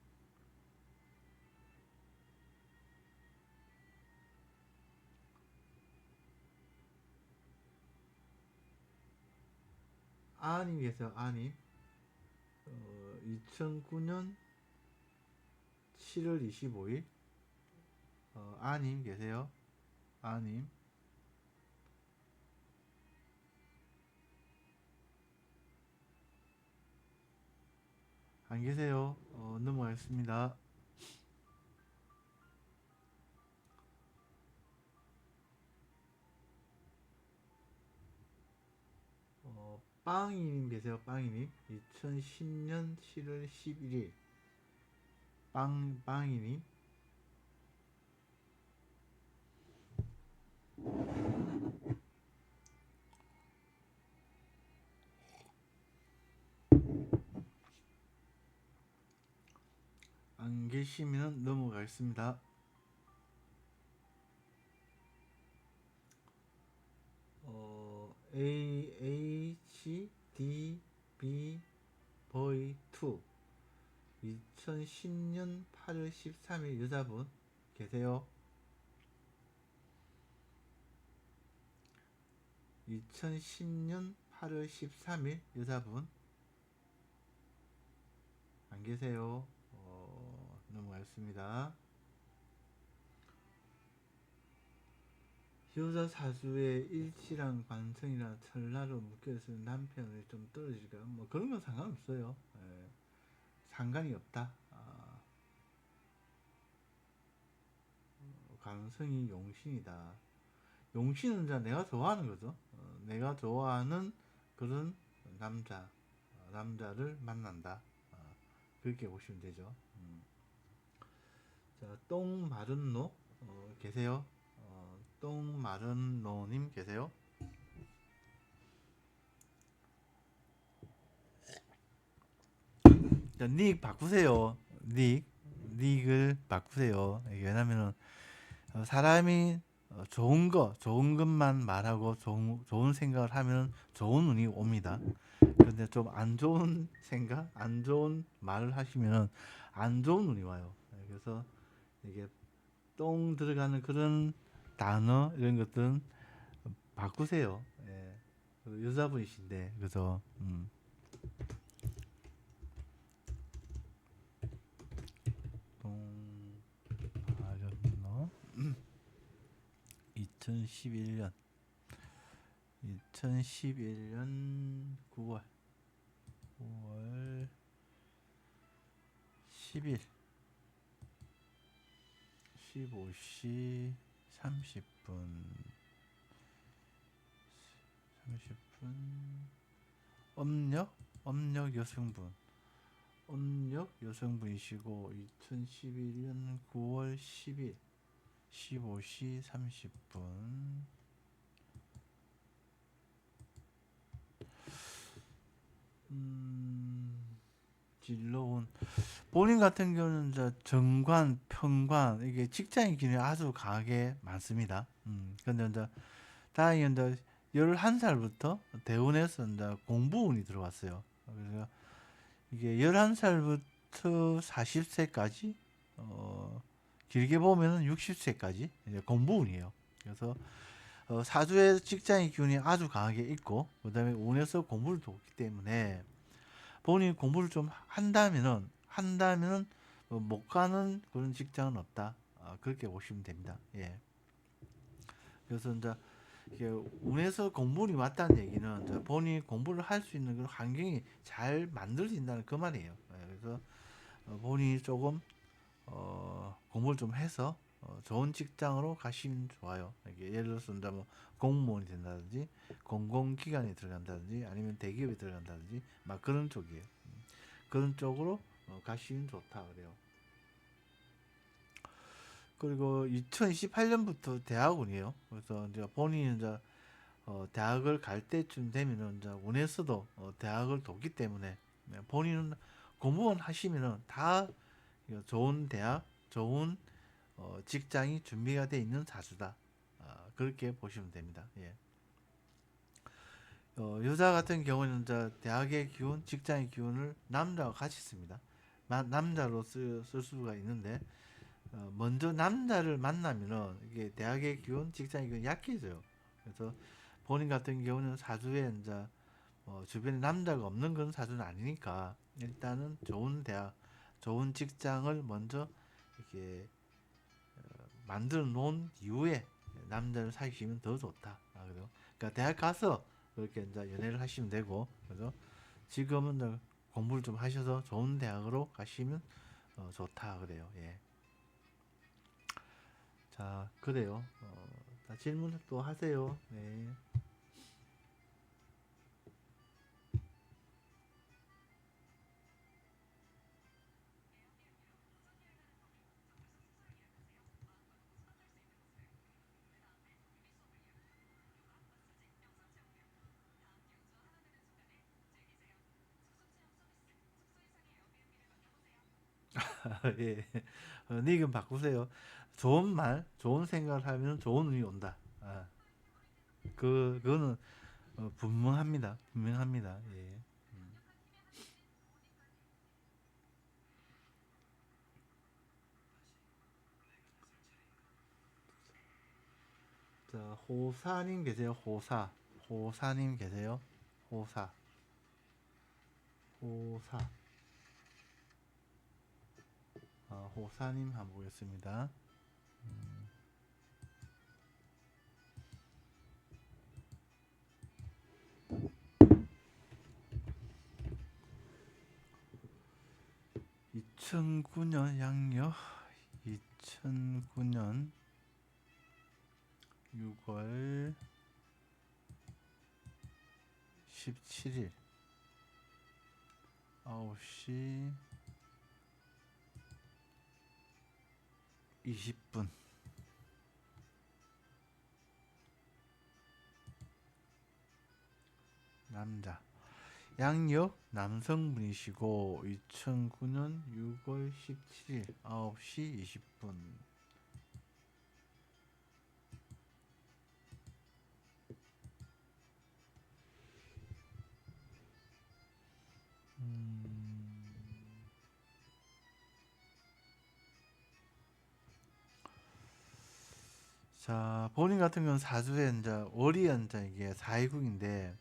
아님 계세요, 아님. 2009년 7월 25일. 아님 계세요? 아님. 안 계세요? 넘어가겠습니다. 빵이님 계세요? 빵이님. 2010년 7월 11일. 빵이님. 안 계시면 넘어가겠습니다. AHDB boy 2 2010년 8월 13일 여자분 계세요? 2010년 8월 13일 여자분 안 계세요. 넘어가겠습니다. 여자 사주의 일치랑 관성이랑 천라로 묶여있으면 남편이 좀 떨어질까요? 뭐 그런 건 상관없어요. 예, 상관이 없다. 관성이 용신이다. 용신은 이제 내가 좋아하는 거죠. 내가 좋아하는 그런 남자를 만난다. 그렇게 보시면 되죠. 자, 똥 마른 노 계세요? 똥 마른 노님 계세요? 자, 닉 바꾸세요. 닉을 바꾸세요. 왜냐면은 사람이 좋은 것만 말하고 좋은 생각을 하면 좋은 운이 옵니다. 근데 좀 안 좋은 생각, 안 좋은 말을 하시면 안 좋은 운이 와요. 그래서 이게 똥 들어가는 그런 단어 이런 것들은 바꾸세요. 예. 여자분이신데 그래서 똥 마련너 2011년 9월 10일 15시 30분 음력 여성분이시고 2011년 9월 10일 15시 30분 진로운 본인 같은 경우는 이제 정관, 평관 이게 직장인 기능이 아주 강하게 많습니다. 근데 이제 다행히 이제 11살부터 대운에서 이제 공부운이 들어왔어요. 그래서 이게 11살부터 40세까지 길게 보면은 60세까지 공부운이에요. 그래서 사주의 직장의 기운이 아주 강하게 있고 그다음에 운에서 공부를 돕기 때문에 본인이 공부를 좀 한다면은 못 가는 그런 직장은 없다. 그렇게 보시면 됩니다. 예. 그래서 이제 이게 운에서 공부운이 왔다는 얘기는 이제 본인이 공부를 할 수 있는 그런 환경이 잘 만들어진다는 그 말이에요. 예. 그래서 본인이 조금 공부를 좀 해서 좋은 직장으로 가시면 좋아요. 이게 예를 들어서 뭐 공무원이 된다든지 공공기관에 들어간다든지 아니면 대기업에 들어간다든지 막 그런 쪽이에요. 그런 쪽으로 가시면 좋다 그래요. 그리고 2028년부터 대학운이에요. 그래서 이제 본인이 이제 대학을 갈 때쯤 되면은 이제 운에서도 대학을 돕기 때문에 본인은 공무원 하시면은 다 좋은 대학, 좋은 직장이 준비가 돼 있는 사주다. 그렇게 보시면 됩니다. 예. 여자 같은 경우는 이제 대학의 기운, 직장의 기운을 남자와 같이 씁니다. 남자로 쓸 수가 있는데 먼저 남자를 만나면은 이게 대학의 기운, 직장의 기운이 약해져요. 그래서 본인 같은 경우는 사주에 이제 주변에 남자가 없는 그런 사주는 아니니까 일단은 좋은 대학, 좋은 직장을 먼저 이렇게 만들어 놓은 이후에 남자를 사귀시면 더 좋다. 그래요. 그러니까 대학 가서 그렇게 이제 연애를 하시면 되고, 그래서 지금은 공부를 좀 하셔서 좋은 대학으로 가시면 좋다 그래요. 예. 자, 그래요. 질문 또 하세요. 네. 예. 닉은 바꾸세요. 좋은 말, 좋은 생각을 하면 좋은 운이 온다. 그거는 분명합니다. 분명합니다. 예. 자, 호사님 계세요. 호사. 호사님 계세요? 호사. 호사님 한번 보겠습니다. 2009년 양력 2009년 6월 17일 9시 20분 남자 양력 남성분이시고 2009년 6월 17일 9시 20분 자, 본인 같은 경우는 사주에 이제 월이 이제 이게 사이국인데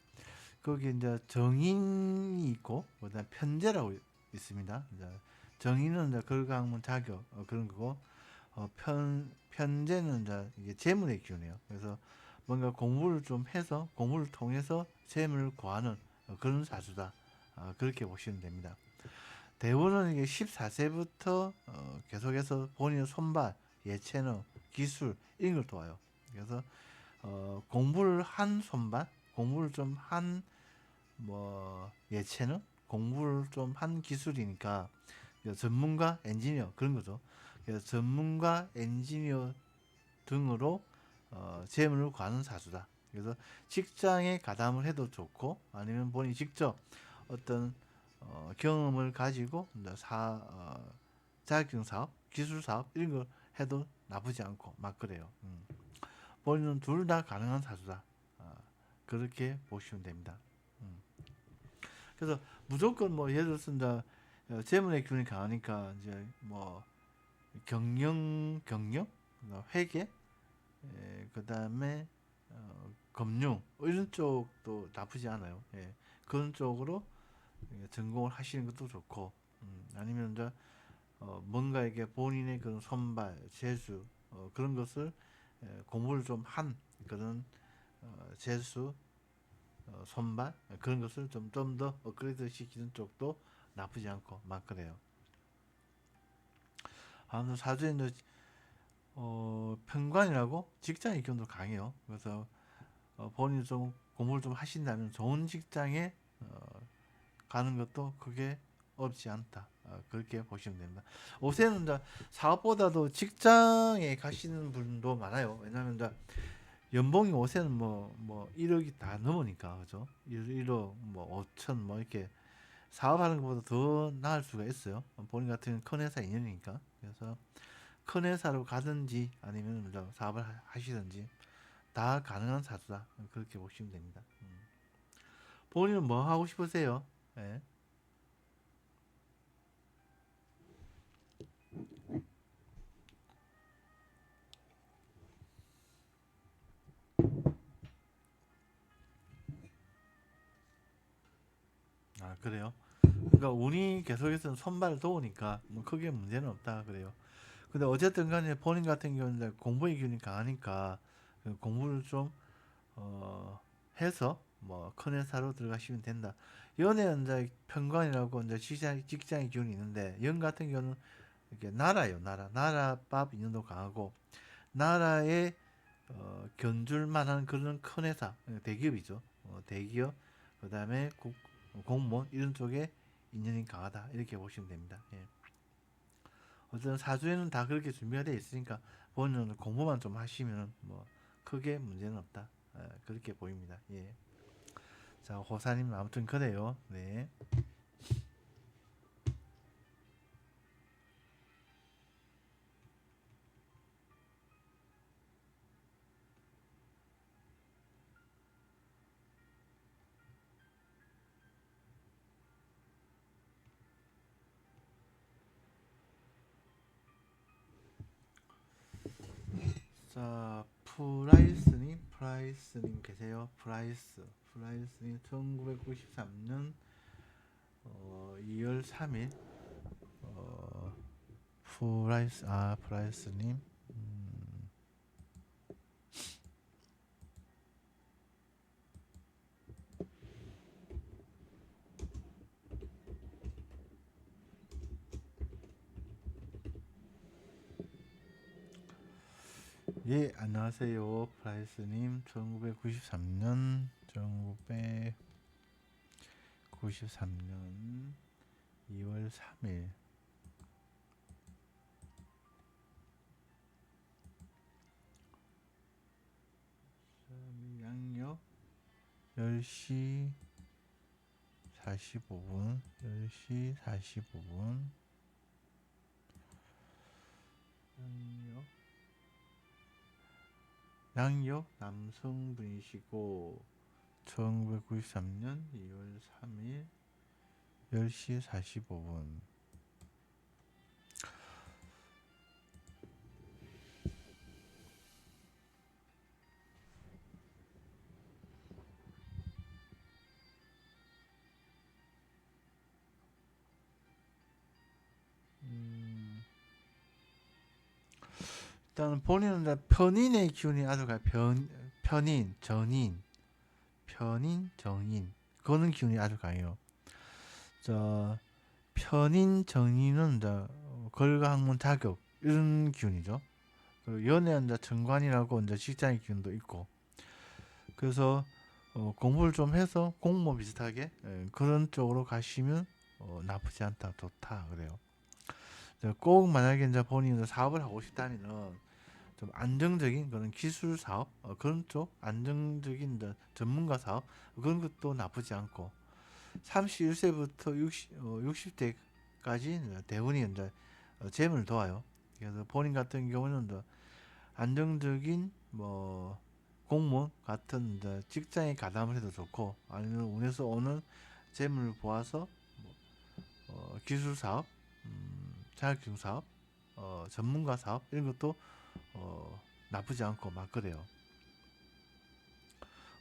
거기 이제 정인이 있고 그다음 편제라고 있습니다. 이제 정인은 이제 걸강문 자격 그런 거고 편제는 이제 이게 재물의 기운이에요. 그래서 뭔가 공부를 좀 해서 공부를 통해서 재물을 구하는 그런 사주다. 그렇게 보시면 됩니다. 대우는 이게 14세부터 계속해서 본인의 손발, 예체능, 기술 이런 걸 도와요. 그래서 공부를 한 손발, 공부를 좀 한 뭐 예체능, 공부를 좀 한 기술이니까 전문가, 엔지니어 그런 거죠. 그래서 전문가, 엔지니어 등으로 재물을 구하는 사주다. 그래서 직장에 가담을 해도 좋고 아니면 본인이 직접 어떤 경험을 가지고 자격증 사업, 기술 사업 이런 걸 해도 나쁘지 않고 막 그래요. 본인은 둘 다 가능한 사주다. 그렇게 보시면 됩니다. 그래서 무조건 뭐 예를 들어서 이제 재물의 기운이 강하니까 이제 뭐 경영, 회계, 그 다음에 금융 이런 쪽도 나쁘지 않아요. 예, 그런 쪽으로 전공을 하시는 것도 좋고, 아니면 이제 뭔가에게 본인의 그런 손발, 재수 그런 것을 공부를 좀 한 그런 재수, 손발 그런 것을 좀 더 업그레이드 시키는 쪽도 나쁘지 않고 막 그래요. 아무튼 사주에 이제 편관이라고 직장의 기운도 강해요. 그래서 본인이 좀 공부를 좀 하신다면 좋은 직장에 가는 것도 그게 없지 않다. 그렇게 보시면 됩니다. 요새는 이제 사업보다도 직장에 가시는 분도 많아요. 왜냐하면 이제 연봉이 요새는 뭐 1억이 다 넘으니까 그죠? 1억 뭐 5천 뭐 이렇게 사업하는 것보다 더 나을 수가 있어요. 본인 같은 큰 회사 인연이니까. 그래서 큰 회사로 가든지 아니면 이제 사업을 하시든지 다 가능한 사주다. 그렇게 보시면 됩니다. 본인은 뭐 하고 싶으세요? 예. 그래요? 그러니까 운이 계속해서 손발을 도우니까 뭐 크게 문제는 없다 그래요. 근데 어쨌든 간에 본인 같은 경우는 공부의 기운이 강하니까 그 공부를 좀 해서 뭐 큰 회사로 들어가시면 된다. 연애는 이제 편관이라고 이제 직장의 기운이 있는데 연 같은 경우는 이렇게 나라요, 나라밥 인연도 강하고 나라에 견줄 만한 그런 큰 회사, 대기업이죠. 대기업, 그 다음에 공무원 이런 쪽에 인연이 강하다 이렇게 보시면 됩니다. 예. 어쨌든 사주에는 다 그렇게 준비가 되어 있으니까 본인은 공부만 좀 하시면 뭐 크게 문제는 없다. 그렇게 보입니다. 예. 자, 호사님 아무튼 그래요. 네. 자, 프라이스님 프라이스님 계세요? 프라이스님 1993년 2월 3일 프라이스님 예, 안녕하세요. 프라이스님 1993년 2월 3일 양력 10시 45분 양력 남성분이시고 1993년 2월 3일 10시 45분. 일단 본인은 편인의 기운이 아주 가요. 편인, 정인. 그거는 기운이 아주 강해요. 편인, 정인은 걸과학문 자격 이런 기운이죠. 그리고 연애는 정관이라고 직장의 기운도 있고. 그래서 공부를 좀 해서 공무원 비슷하게 그런 쪽으로 가시면 나쁘지 않다, 좋다 그래요. 꼭 만약에 본인이 사업을 하고 싶다면은 좀 안정적인 그런 기술 사업 그런 쪽 안정적인 전문가 사업 그런 것도 나쁘지 않고 31세부터 60대까지 대운이 재물 도와요. 그래서 본인 같은 경우는 안정적인 공무원 같은 직장에 가담을 해도 좋고 아니면 운에서 오는 재물을 보아서 기술 사업, 자격증 사업, 전문가 사업 이런 것도 나쁘지 않고 막 그래요.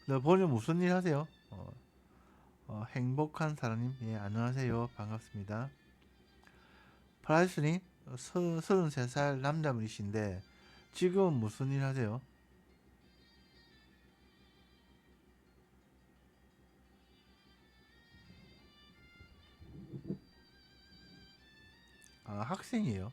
근데 본인 무슨 일 하세요? 행복한 사람님, 예, 안녕하세요. 반갑습니다. 프라이스님, 33살 남자분이신데 지금 무슨 일 하세요? 학생이에요.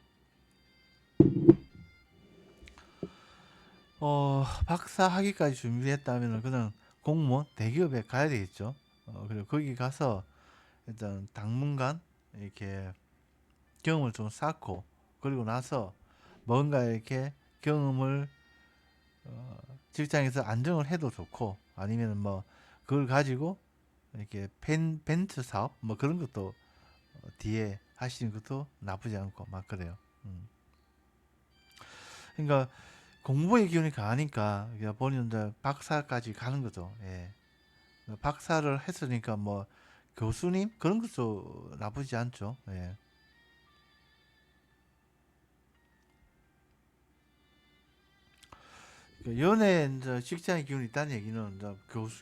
박사 학위까지 준비했다면 그냥 공무원 대기업에 가야 되겠죠. 그리고 거기 가서 일단 당분간 이렇게 경험을 좀 쌓고 그리고 나서 뭔가 이렇게 경험을 직장에서 안정을 해도 좋고 아니면 그걸 가지고 이렇게 벤처 사업 그런 것도 뒤에 하시는 것도 나쁘지 않고 막 그래요. 그러니까 공부의 기운이 강하니까 본인은 이제 박사까지 가는 거죠. 예. 박사를 했으니까 교수님 그런 것도 나쁘지 않죠. 예. 연애 이제 직장의 기운이 있다는 얘기는 이제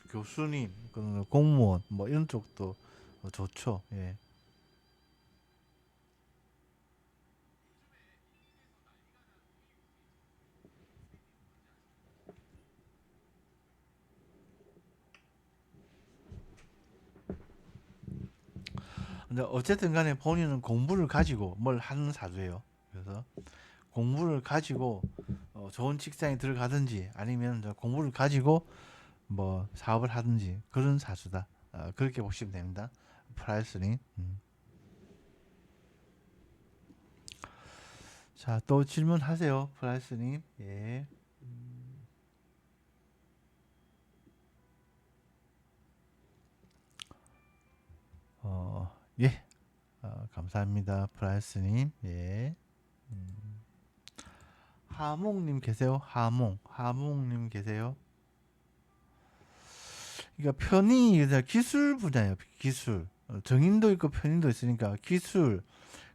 교수님 그런 공무원 이런 쪽도 좋죠. 예. 근데 어쨌든 간에 본인은 공부를 가지고 뭘 하는 사주예요. 그래서 공부를 가지고 좋은 직장에 들어가든지 아니면 이제 공부를 가지고 사업을 하든지 그런 사주다. 그렇게 보시면 됩니다. 프라이스님. 자, 또 질문하세요. 프라이스님. 예. 예. 감사합니다. 프라이스님. 예. 하몽님 계세요? 하몽님 계세요? 그러니까 편이 기술 분야예요. 기술. 정인도 있고 편인도 있으니까 기술.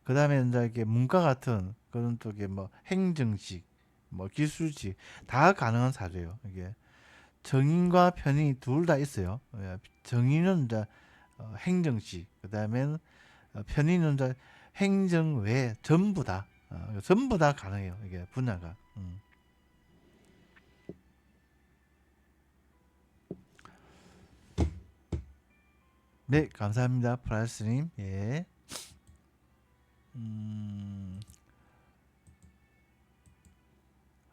그다음에 이제 이게 문과 같은 그런 쪽에 행정직, 기술직 다 가능한 사주예요. 이게 정인과 편인이 둘 다 있어요. 정인은 이제 행정시, 그다음에는 편인은 이제 행정 외 전부 다 전부 다 가능해요. 이게 분야가. 네, 감사합니다, 프라이스님. 예. 음,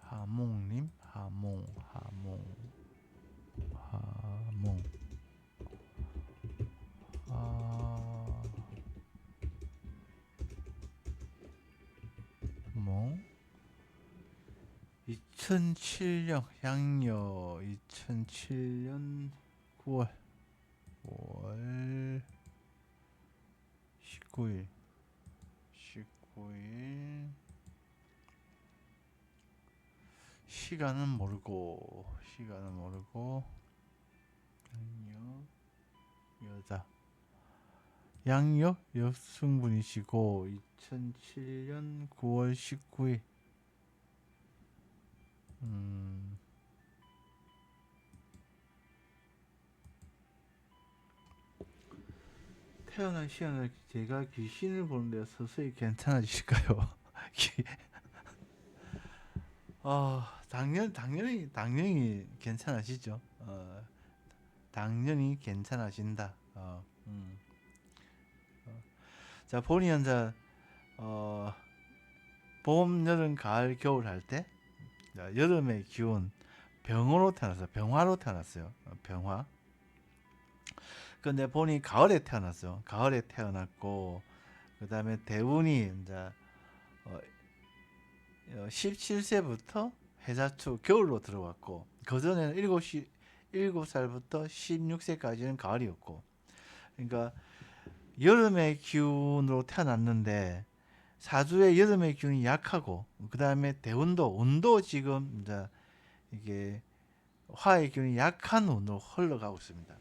하몽님, 하몽, 하몽. 2007년 양력 2007년 9월 19일 19일 시간은 모르고 양력 여자 양력 여성분이시고 2007년 9월 19일 태어난 시간을 제가 귀신을 보는데 서서히 괜찮아지실까요? 당연히 괜찮아지죠. 당연히 괜찮아진다. 자, 본의 현자 봄, 여름, 가을, 겨울 할 때 여름의 기운 병화로 태어났어요. 병화로 태어났어요. 병화. 근데 본이 가을에 태어났어. 가을에 태어났고 그 다음에 대운이 이제 17세부터 해자축 겨울로 들어왔고 그 전에는 7살부터 16세까지는 가을이었고 그러니까 여름의 기운으로 태어났는데 사주의 여름의 기운이 약하고 그 다음에 대운도 운도 지금 이제 이게 화의 기운이 약한 운으로 흘러가고 있습니다.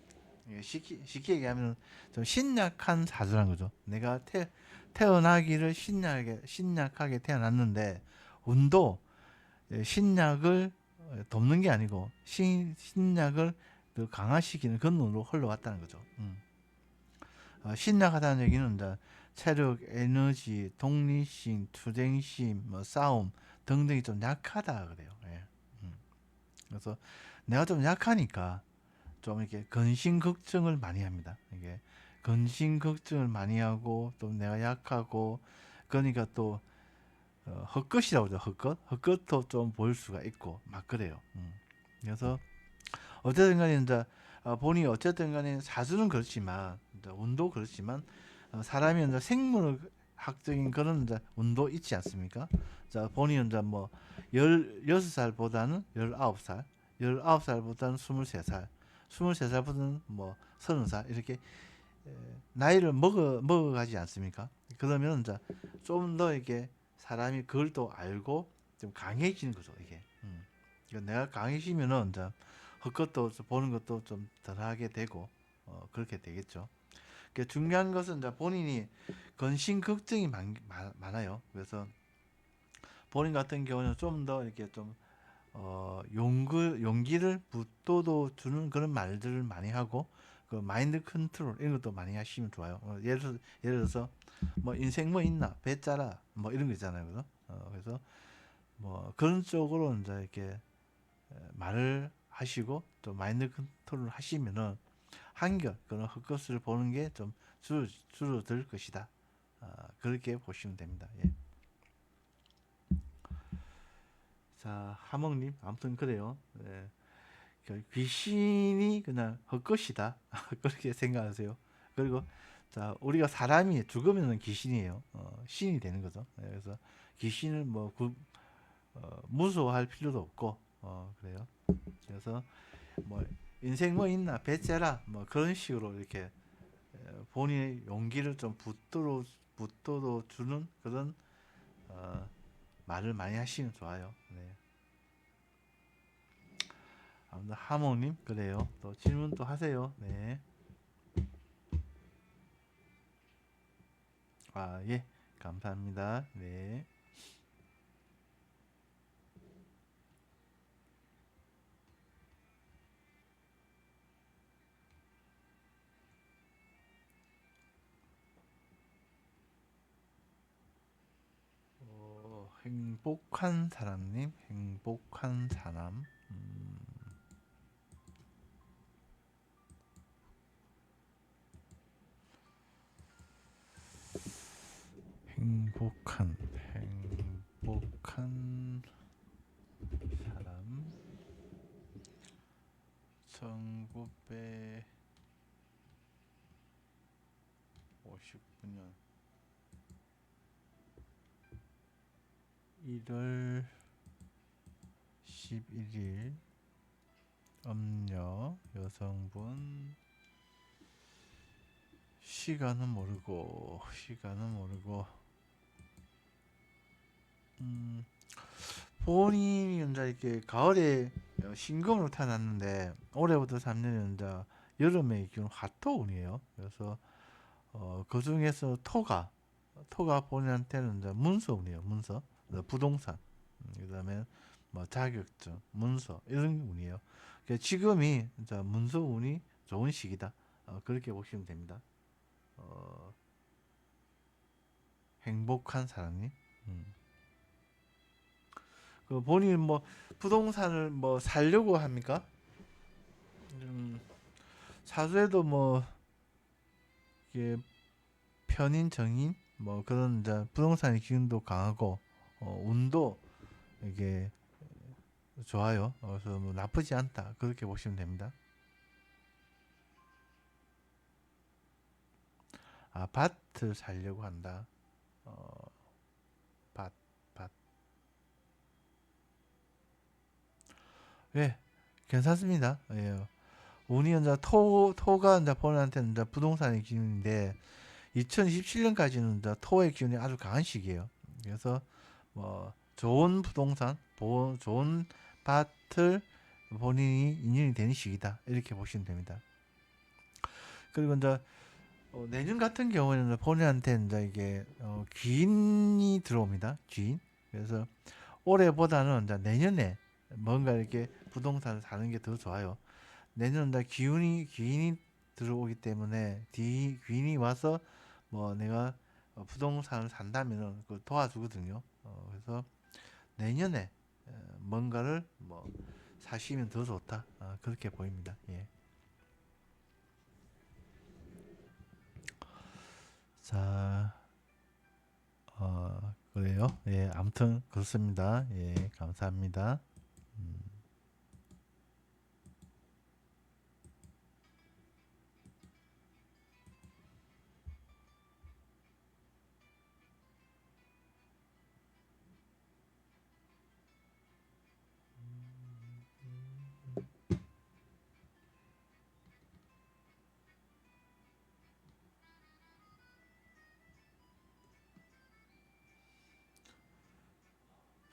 쉽게 얘기하면 좀 신약한 사주란 거죠. 내가 태어나기를 신약하게 태어났는데 운도 신약을 돕는 게 아니고 신약을 더 강화시키는 그런 운으로 흘러왔다는 거죠. 신약하다는 얘기는 이제 체력, 에너지, 독립심, 투쟁심, 뭐 싸움 등등이 좀 약하다 그래요. 예. 그래서 내가 좀 약하니까 좀 이렇게 근심 걱정을 많이 합니다. 이게 근심 걱정을 많이 하고 또 내가 약하고 그러니까 또 헛것이라고 하죠. 헛것도 좀 보일 수가 있고 막 그래요. 그래서 어쨌든 간에 이제 본이 어쨌든 간에 사주는 그렇지만 이제 운도 그렇지만 사람이 이제 생물학적인 그런 이제 운도 있지 않습니까? 자, 본이 이제 뭐 16살보다는 19살, 19살보다는 23살, 23살보다는 뭐 30살 이렇게 나이를 먹어가지 않습니까? 그러면 이제 좀 더 이게 사람이 그걸 또 알고 좀 강해지는 거죠, 이게. 그러니까 내가 강해지면은 이제 헛것도 보는 것도 좀 덜하게 되고 그렇게 되겠죠. 그러니까 중요한 것은 이제 본인이 근심 걱정이 많아요. 그래서 본인 같은 경우는 좀 더 이렇게 좀 용기를 붙도도 주는 그런 말들을 많이 하고 그 마인드 컨트롤 이런 것도 많이 하시면 좋아요. 예를 들어서 뭐 인생 뭐 있나 배짜라 뭐 이런 거 있잖아요. 그죠? 그래서 뭐 그런 쪽으로 이제 이렇게 말을 하시고 또 마인드 컨트롤 하시면은 한결 그런 헛것을 보는 게 좀 줄어들 것이다. 그렇게 보시면 됩니다. 예. 자, 하몽님 아무튼 그래요. 예. 귀신이 그냥 헛것이다. 그렇게 생각하세요. 그리고 자, 우리가 사람이 죽으면 귀신이에요. 신이 되는 거죠. 예, 그래서 귀신을 뭐 무서워할 필요도 없고 그래요. 그래서 뭐 인생 뭐 있나 배째라 뭐 그런 식으로 이렇게 본인의 용기를 좀 붙들어 주는 그런 말을 많이 하시면 좋아요. 네. 아무튼 하모님 그래요. 또 질문 또 하세요. 네. 예. 감사합니다. 네. 행복한 사람님, 행복한 사람. 행복한 사람. 1959년 1월 11일 음력 여성분. 시간은 모르고 본인이 이제 이렇게 가을에 신금으로 태어났는데 올해부터 3년이 이제 여름의 기운 화토운이에요. 그래서 그 중에서 토가 본인한테는 이제 문서운이에요. 문서, 부동산, 그다음에 뭐 자격증, 문서 이런 운이에요. 그러니까 지금이 이제 문서 운이 좋은 시기다. 그렇게 보시면 됩니다. 행복한 사람이. 그 본인 뭐 부동산을 뭐 살려고 합니까? 사주에도 뭐 이게 편인 정인 뭐 그런 이제 부동산의 기운도 강하고 운도 이게 좋아요. 그래서 뭐 나쁘지 않다 그렇게 보시면 됩니다. 밭을 살려고 한다. 어, 밭, 밭. 예, 괜찮습니다. 예. 운이 이제 토가 이제 본인한테는 이제 부동산의 기운인데 2027년까지는 이제 토의 기운이 아주 강한 시기예요. 그래서 뭐 좋은 부동산, 좋은 밭을 본인이 인연이 되는 시기다 이렇게 보시면 됩니다. 그리고 이제 내년 같은 경우에는 본인한테 이제 이게 귀인이 들어옵니다. 귀인. 그래서 올해보다는 이제 내년에 뭔가 이렇게 부동산을 사는 게 더 좋아요. 내년은 이제 귀인이 들어오기 때문에 귀인이 와서 뭐 내가 부동산을 산다면은 그 도와주거든요. 그래서 내년에 뭔가를 뭐 사시면 더 좋다. 그렇게 보입니다. 예. 자, 그래요. 예, 아무튼 그렇습니다. 예, 감사합니다.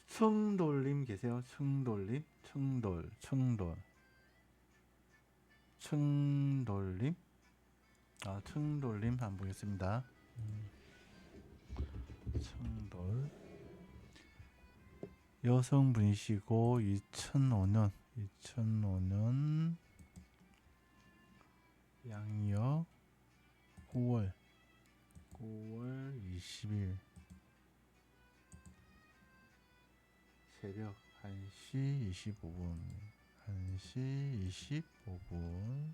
청돌님 계세요? 청돌님. 청돌님 한번 보겠습니다. 청돌. 여성분이시고 2005년 양력 9월 20일 새벽 1시 25분 1시 25분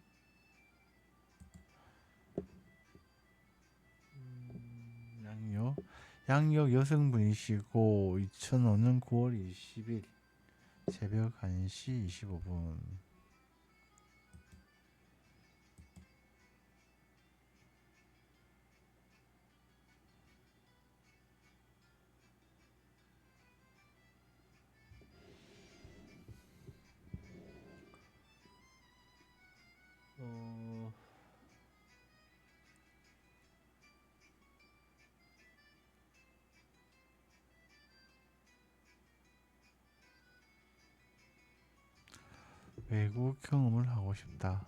양력 여성분이시고 2005년 9월 20일 새벽 1시 25분. 외국 경험을 하고 싶다.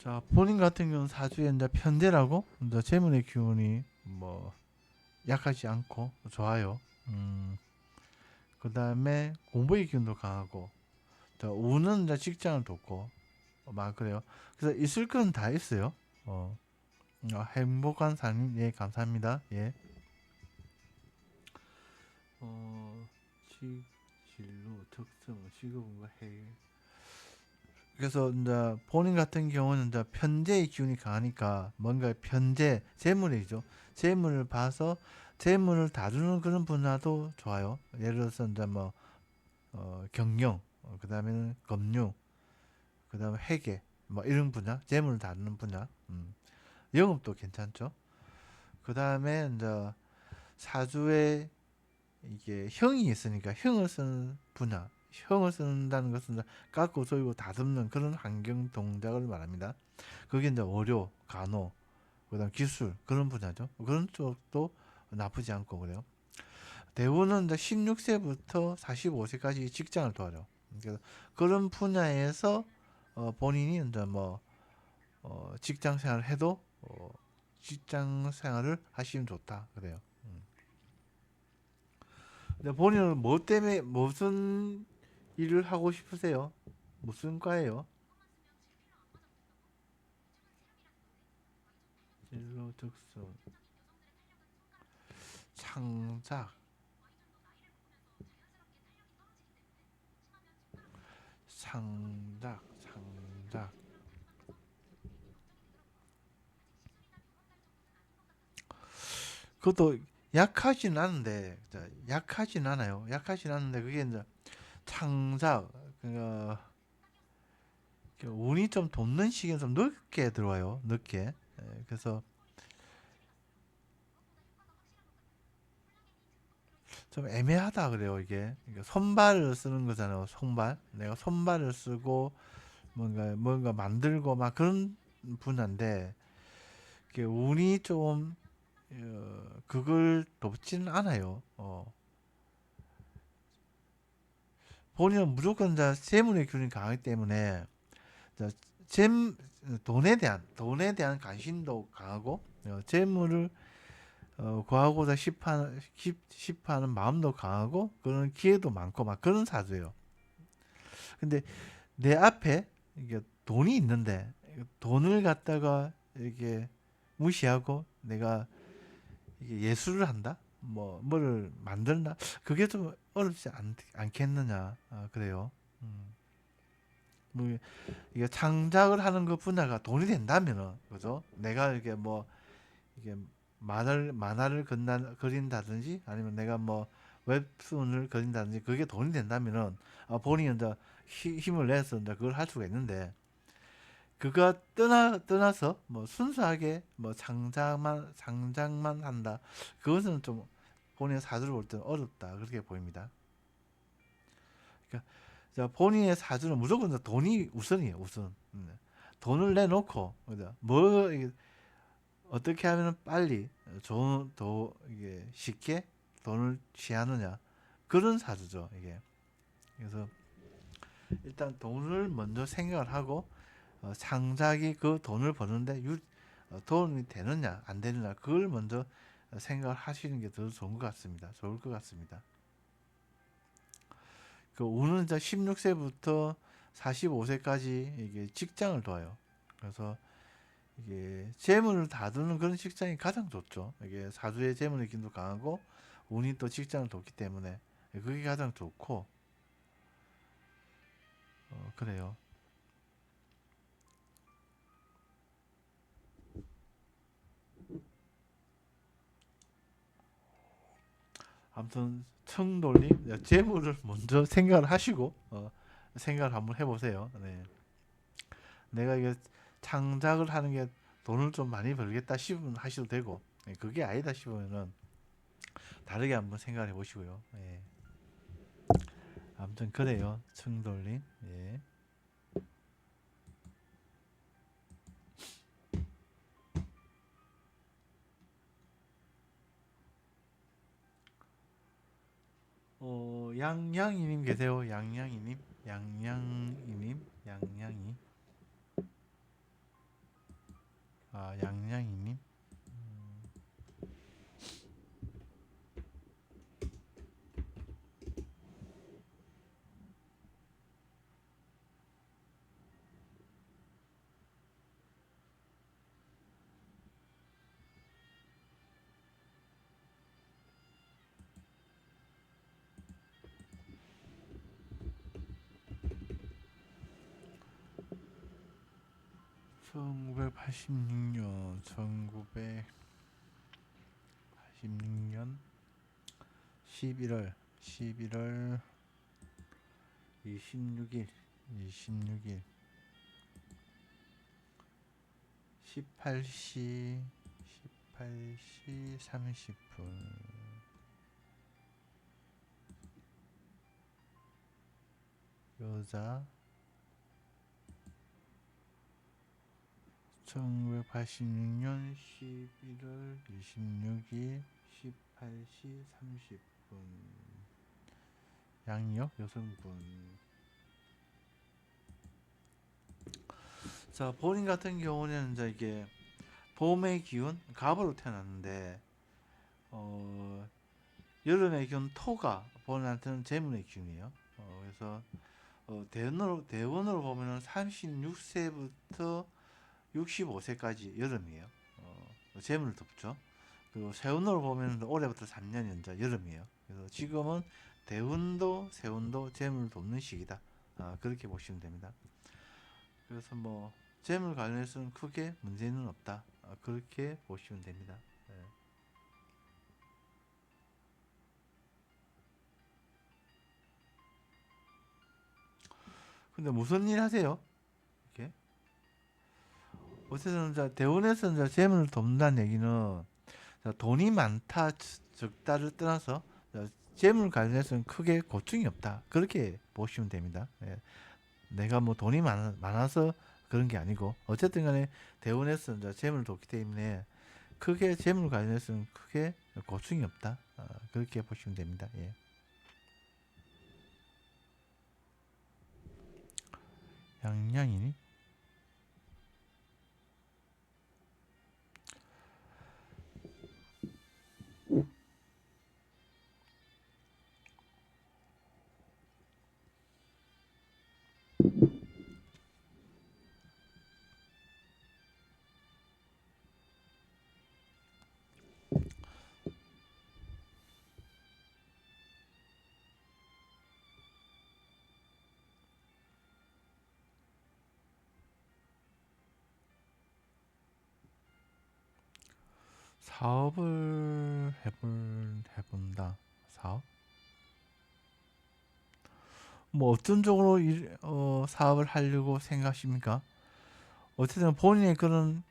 자, 본인 같은 경우는 사주에 이제 편대라고 이제 재물의 기운이 뭐 약하지 않고 좋아요. 그 다음에 공부의 기운도 강하고, 운은 이제 직장을 돕고, 막 그래요. 그래서 있을 건 다 있어요. 행복한 삶, 예, 감사합니다. 예. 어, 진로, 특성, 직업과 해. 그래서 이제 본인 같은 경우는 이제 편재의 기운이 강하니까 뭔가 편재, 재물이죠. 재물을 봐서 재물을 다루는 그런 분야도 좋아요. 예를 들어서 이제 뭐 경영, 그다음에는 금융, 그다음에 회계, 뭐 이런 분야, 재물을 다루는 분야. 영업도 괜찮죠. 그다음에 이제 사주에 이게 형이 있으니까 형을 쓰는 분야, 형을 쓴다는 것은 깎고 조이고 다듬는 그런 환경 동작을 말합니다. 그게 이제 의료, 간호, 그다음 기술 그런 분야죠. 그런 쪽도 나쁘지 않고 그래요. 대부분은 이제 16세부터 45세까지 직장을 도와요. 그래서 그런 분야에서 본인이 이제 뭐 직장 생활을 해도 직장 생활을 하시면 좋다 그래요. 근데 본인은 뭐 때문에 무슨 일을 하고 싶으세요? 무슨 과예요? 진로 특성 창작 창작 그것도 약하진 않은데 약하진 않아요. 약하진 않은데 그게 이제 창작 그 운이 좀 돕는 시기는 좀 늦게 들어와요. 늦게. 그래서 좀 애매하다 그래요. 이게 손발을 쓰는 거잖아요. 손발. 내가 손발을 쓰고 뭔가 만들고 막 그런 분야인데 운이 좀 그걸 돕지는 않아요. 본인은 무조건 이제 재물의 균이 강하기 때문에 자, 잼 돈에 대한 관심도 강하고 재물을 구하고자 싶어하는 마음도 강하고 그런 기회도 많고 막 그런 사주예요. 근데 내 앞에 이게 돈이 있는데 돈을 갖다가 이게 무시하고 내가 이게 예술을 한다? 뭐를 만든다? 그게 좀 어렵지 않겠느냐? 그래요. 음. 뭐 이게 창작을 하는 그 분야가 돈이 된다면은 그죠? 내가 이게 뭐 이게 만화를 그린다든지 아니면 내가 뭐 웹툰을 그린다든지 그게 돈이 된다면은 본인이 이제 힘을 내서 이제 그걸 할 수가 있는데 그거 떠나서 뭐 순수하게 뭐 창작만 한다. 그것은 좀 본인의 사주를 볼 때는 어렵다. 그렇게 보입니다. 그러니까 본인의 사주는 무조건 돈이 우선이에요. 우선. 돈을 내놓고 그죠? 뭐 어떻게 하면 빨리 좋은 더 이게 쉽게 돈을 취하느냐 그런 사주죠. 이게. 그래서 일단 돈을 먼저 생각을 하고 창작이 그 돈을 버는데 도움이 되느냐 안 되느냐 그걸 먼저 생각을 하시는 게 더 좋은 것 같습니다. 좋을 것 같습니다. 그 운은 이제 16세부터 45세까지 이게 직장을 둬요. 그래서 이게 재물을 다루는 그런 직장이 가장 좋죠. 이게 사주의 재물의 기도 강하고 운이 또 직장을 뒀기 때문에 그게 가장 좋고 그래요. 아무튼 청돌님 재물을 먼저 생각을 하시고 생각을 한번 해보세요. 네. 내가 이게 창작을 하는 게 돈을 좀 많이 벌겠다 싶으면 하셔도 되고 그게 아니다 싶으면은 다르게 한번 생각해 보시고요. 예. 아무튼 그래요. 청돌님. 예. 양양이님 계세요. 양양이님. 양양이. 양양이님. 1986년 1986년 11월 26일 18시 30분 여자 1986년 11월 26일 18시 30분 양력 여성분. 자, 본인 같은 경우는 이제 이게 봄의 기운 갑으로 태어났는데 여름의 기운 토가 본인한테는 재물의 기운이에요. 그래서 대원으로 보면은 36세부터 65세까지 여름이에요. 재물을 덮죠. 그리고 세운으로 보면 올해부터 3년 연자 여름이에요. 그래서 지금은 대운도 세운도 재물을 돕는 시기다. 그렇게 보시면 됩니다. 그래서 뭐 재물 관련해서는 크게 문제는 없다. 그렇게 보시면 됩니다. 네. 근데 무슨 일 하세요? 이렇게 어쨌든 대원에서 재물을 돕는다는 얘기는 돈이 많다 적다를 떠나서 재물 관련해서는 크게 고충이 없다. 그렇게 보시면 됩니다. 예. 내가 뭐 돈이 많아서 그런 게 아니고 어쨌든 간에 대원에서 재물을 돕기 때문에 크게 재물 관련해서는 크게 고충이 없다. 그렇게 보시면 됩니다. 예. 양양이니? 사업을 해본다. 사업? 뭐 어떤 쪽으로 사업을 하려고 생각하십니까? 어쨌든 본인의 그런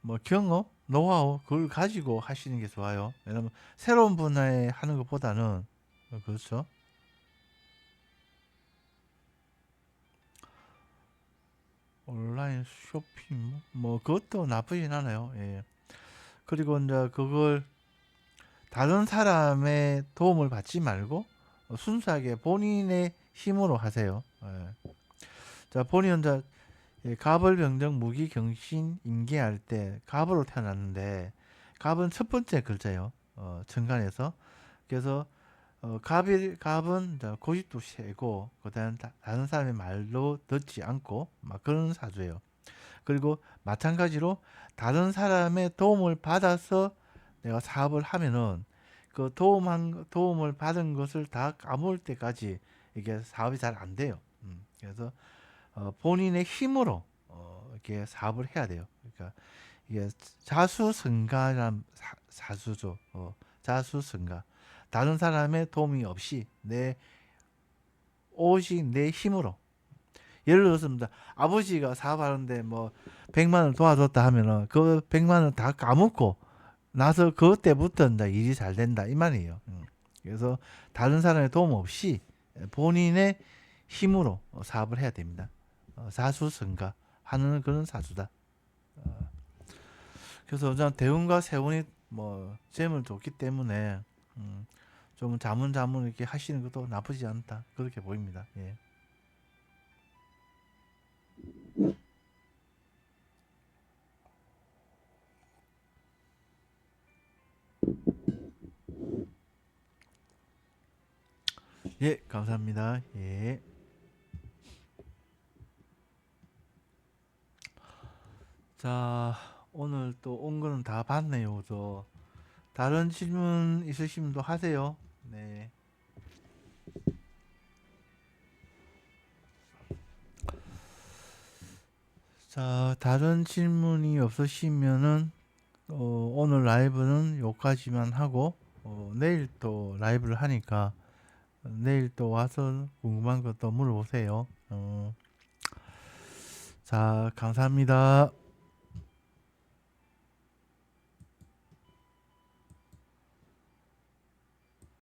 뭐 경험, 노하우 그걸 가지고 하시는 게 좋아요. 왜냐면 새로운 분야에 하는 것보다는 그렇죠. 온라인 쇼핑 뭐 그것도 나쁘진 않아요. 예. 그리고 이제 그걸 다른 사람의 도움을 받지 말고 순수하게 본인의 힘으로 하세요. 예. 자, 본인은 이제 갑을병정 무기경신 임계할 때 갑으로 태어났는데 갑은 첫 번째 글자예요. 천간에서. 그래서 갑은 고집도 세고 그다음 다른 사람의 말도 듣지 않고 막 그런 사주예요. 그리고 마찬가지로 다른 사람의 도움을 받아서 내가 사업을 하면은 그 도움을 받은 것을 다 까먹을 때까지 이게 사업이 잘 안 돼요. 그래서 본인의 힘으로 이렇게 사업을 해야 돼요. 그러니까 이게 자수성가란 사주죠. 자수성가. 다른 사람의 도움이 없이 오직 내 힘으로. 예를 들었습니다. 아버지가 사업하는데 뭐 100만 원 도와줬다 하면은 그 100만 원 다 까먹고 나서 그때부터 이제 일이 잘 된다 이 말이에요. 그래서 다른 사람의 도움 없이 본인의 힘으로 사업을 해야 됩니다. 사수성가 하는 그런 사주다. 그래서 저는 대운과 세운이 뭐 재물 좋기 때문에 좀 자문자문 이렇게 하시는 것도 나쁘지 않다 그렇게 보입니다. 예. 예, 감사합니다. 예. 자, 오늘 또 온 거는 다 봤네요. 다른 질문 있으시면 또 하세요. 네. 자. 자, 다른 질문이 없으시면은 오늘 라이브는 여기까지만 하고 내일 또 라이브를 하니까 내일 또 와서 궁금한 것도 물어보세요. 자, 감사합니다.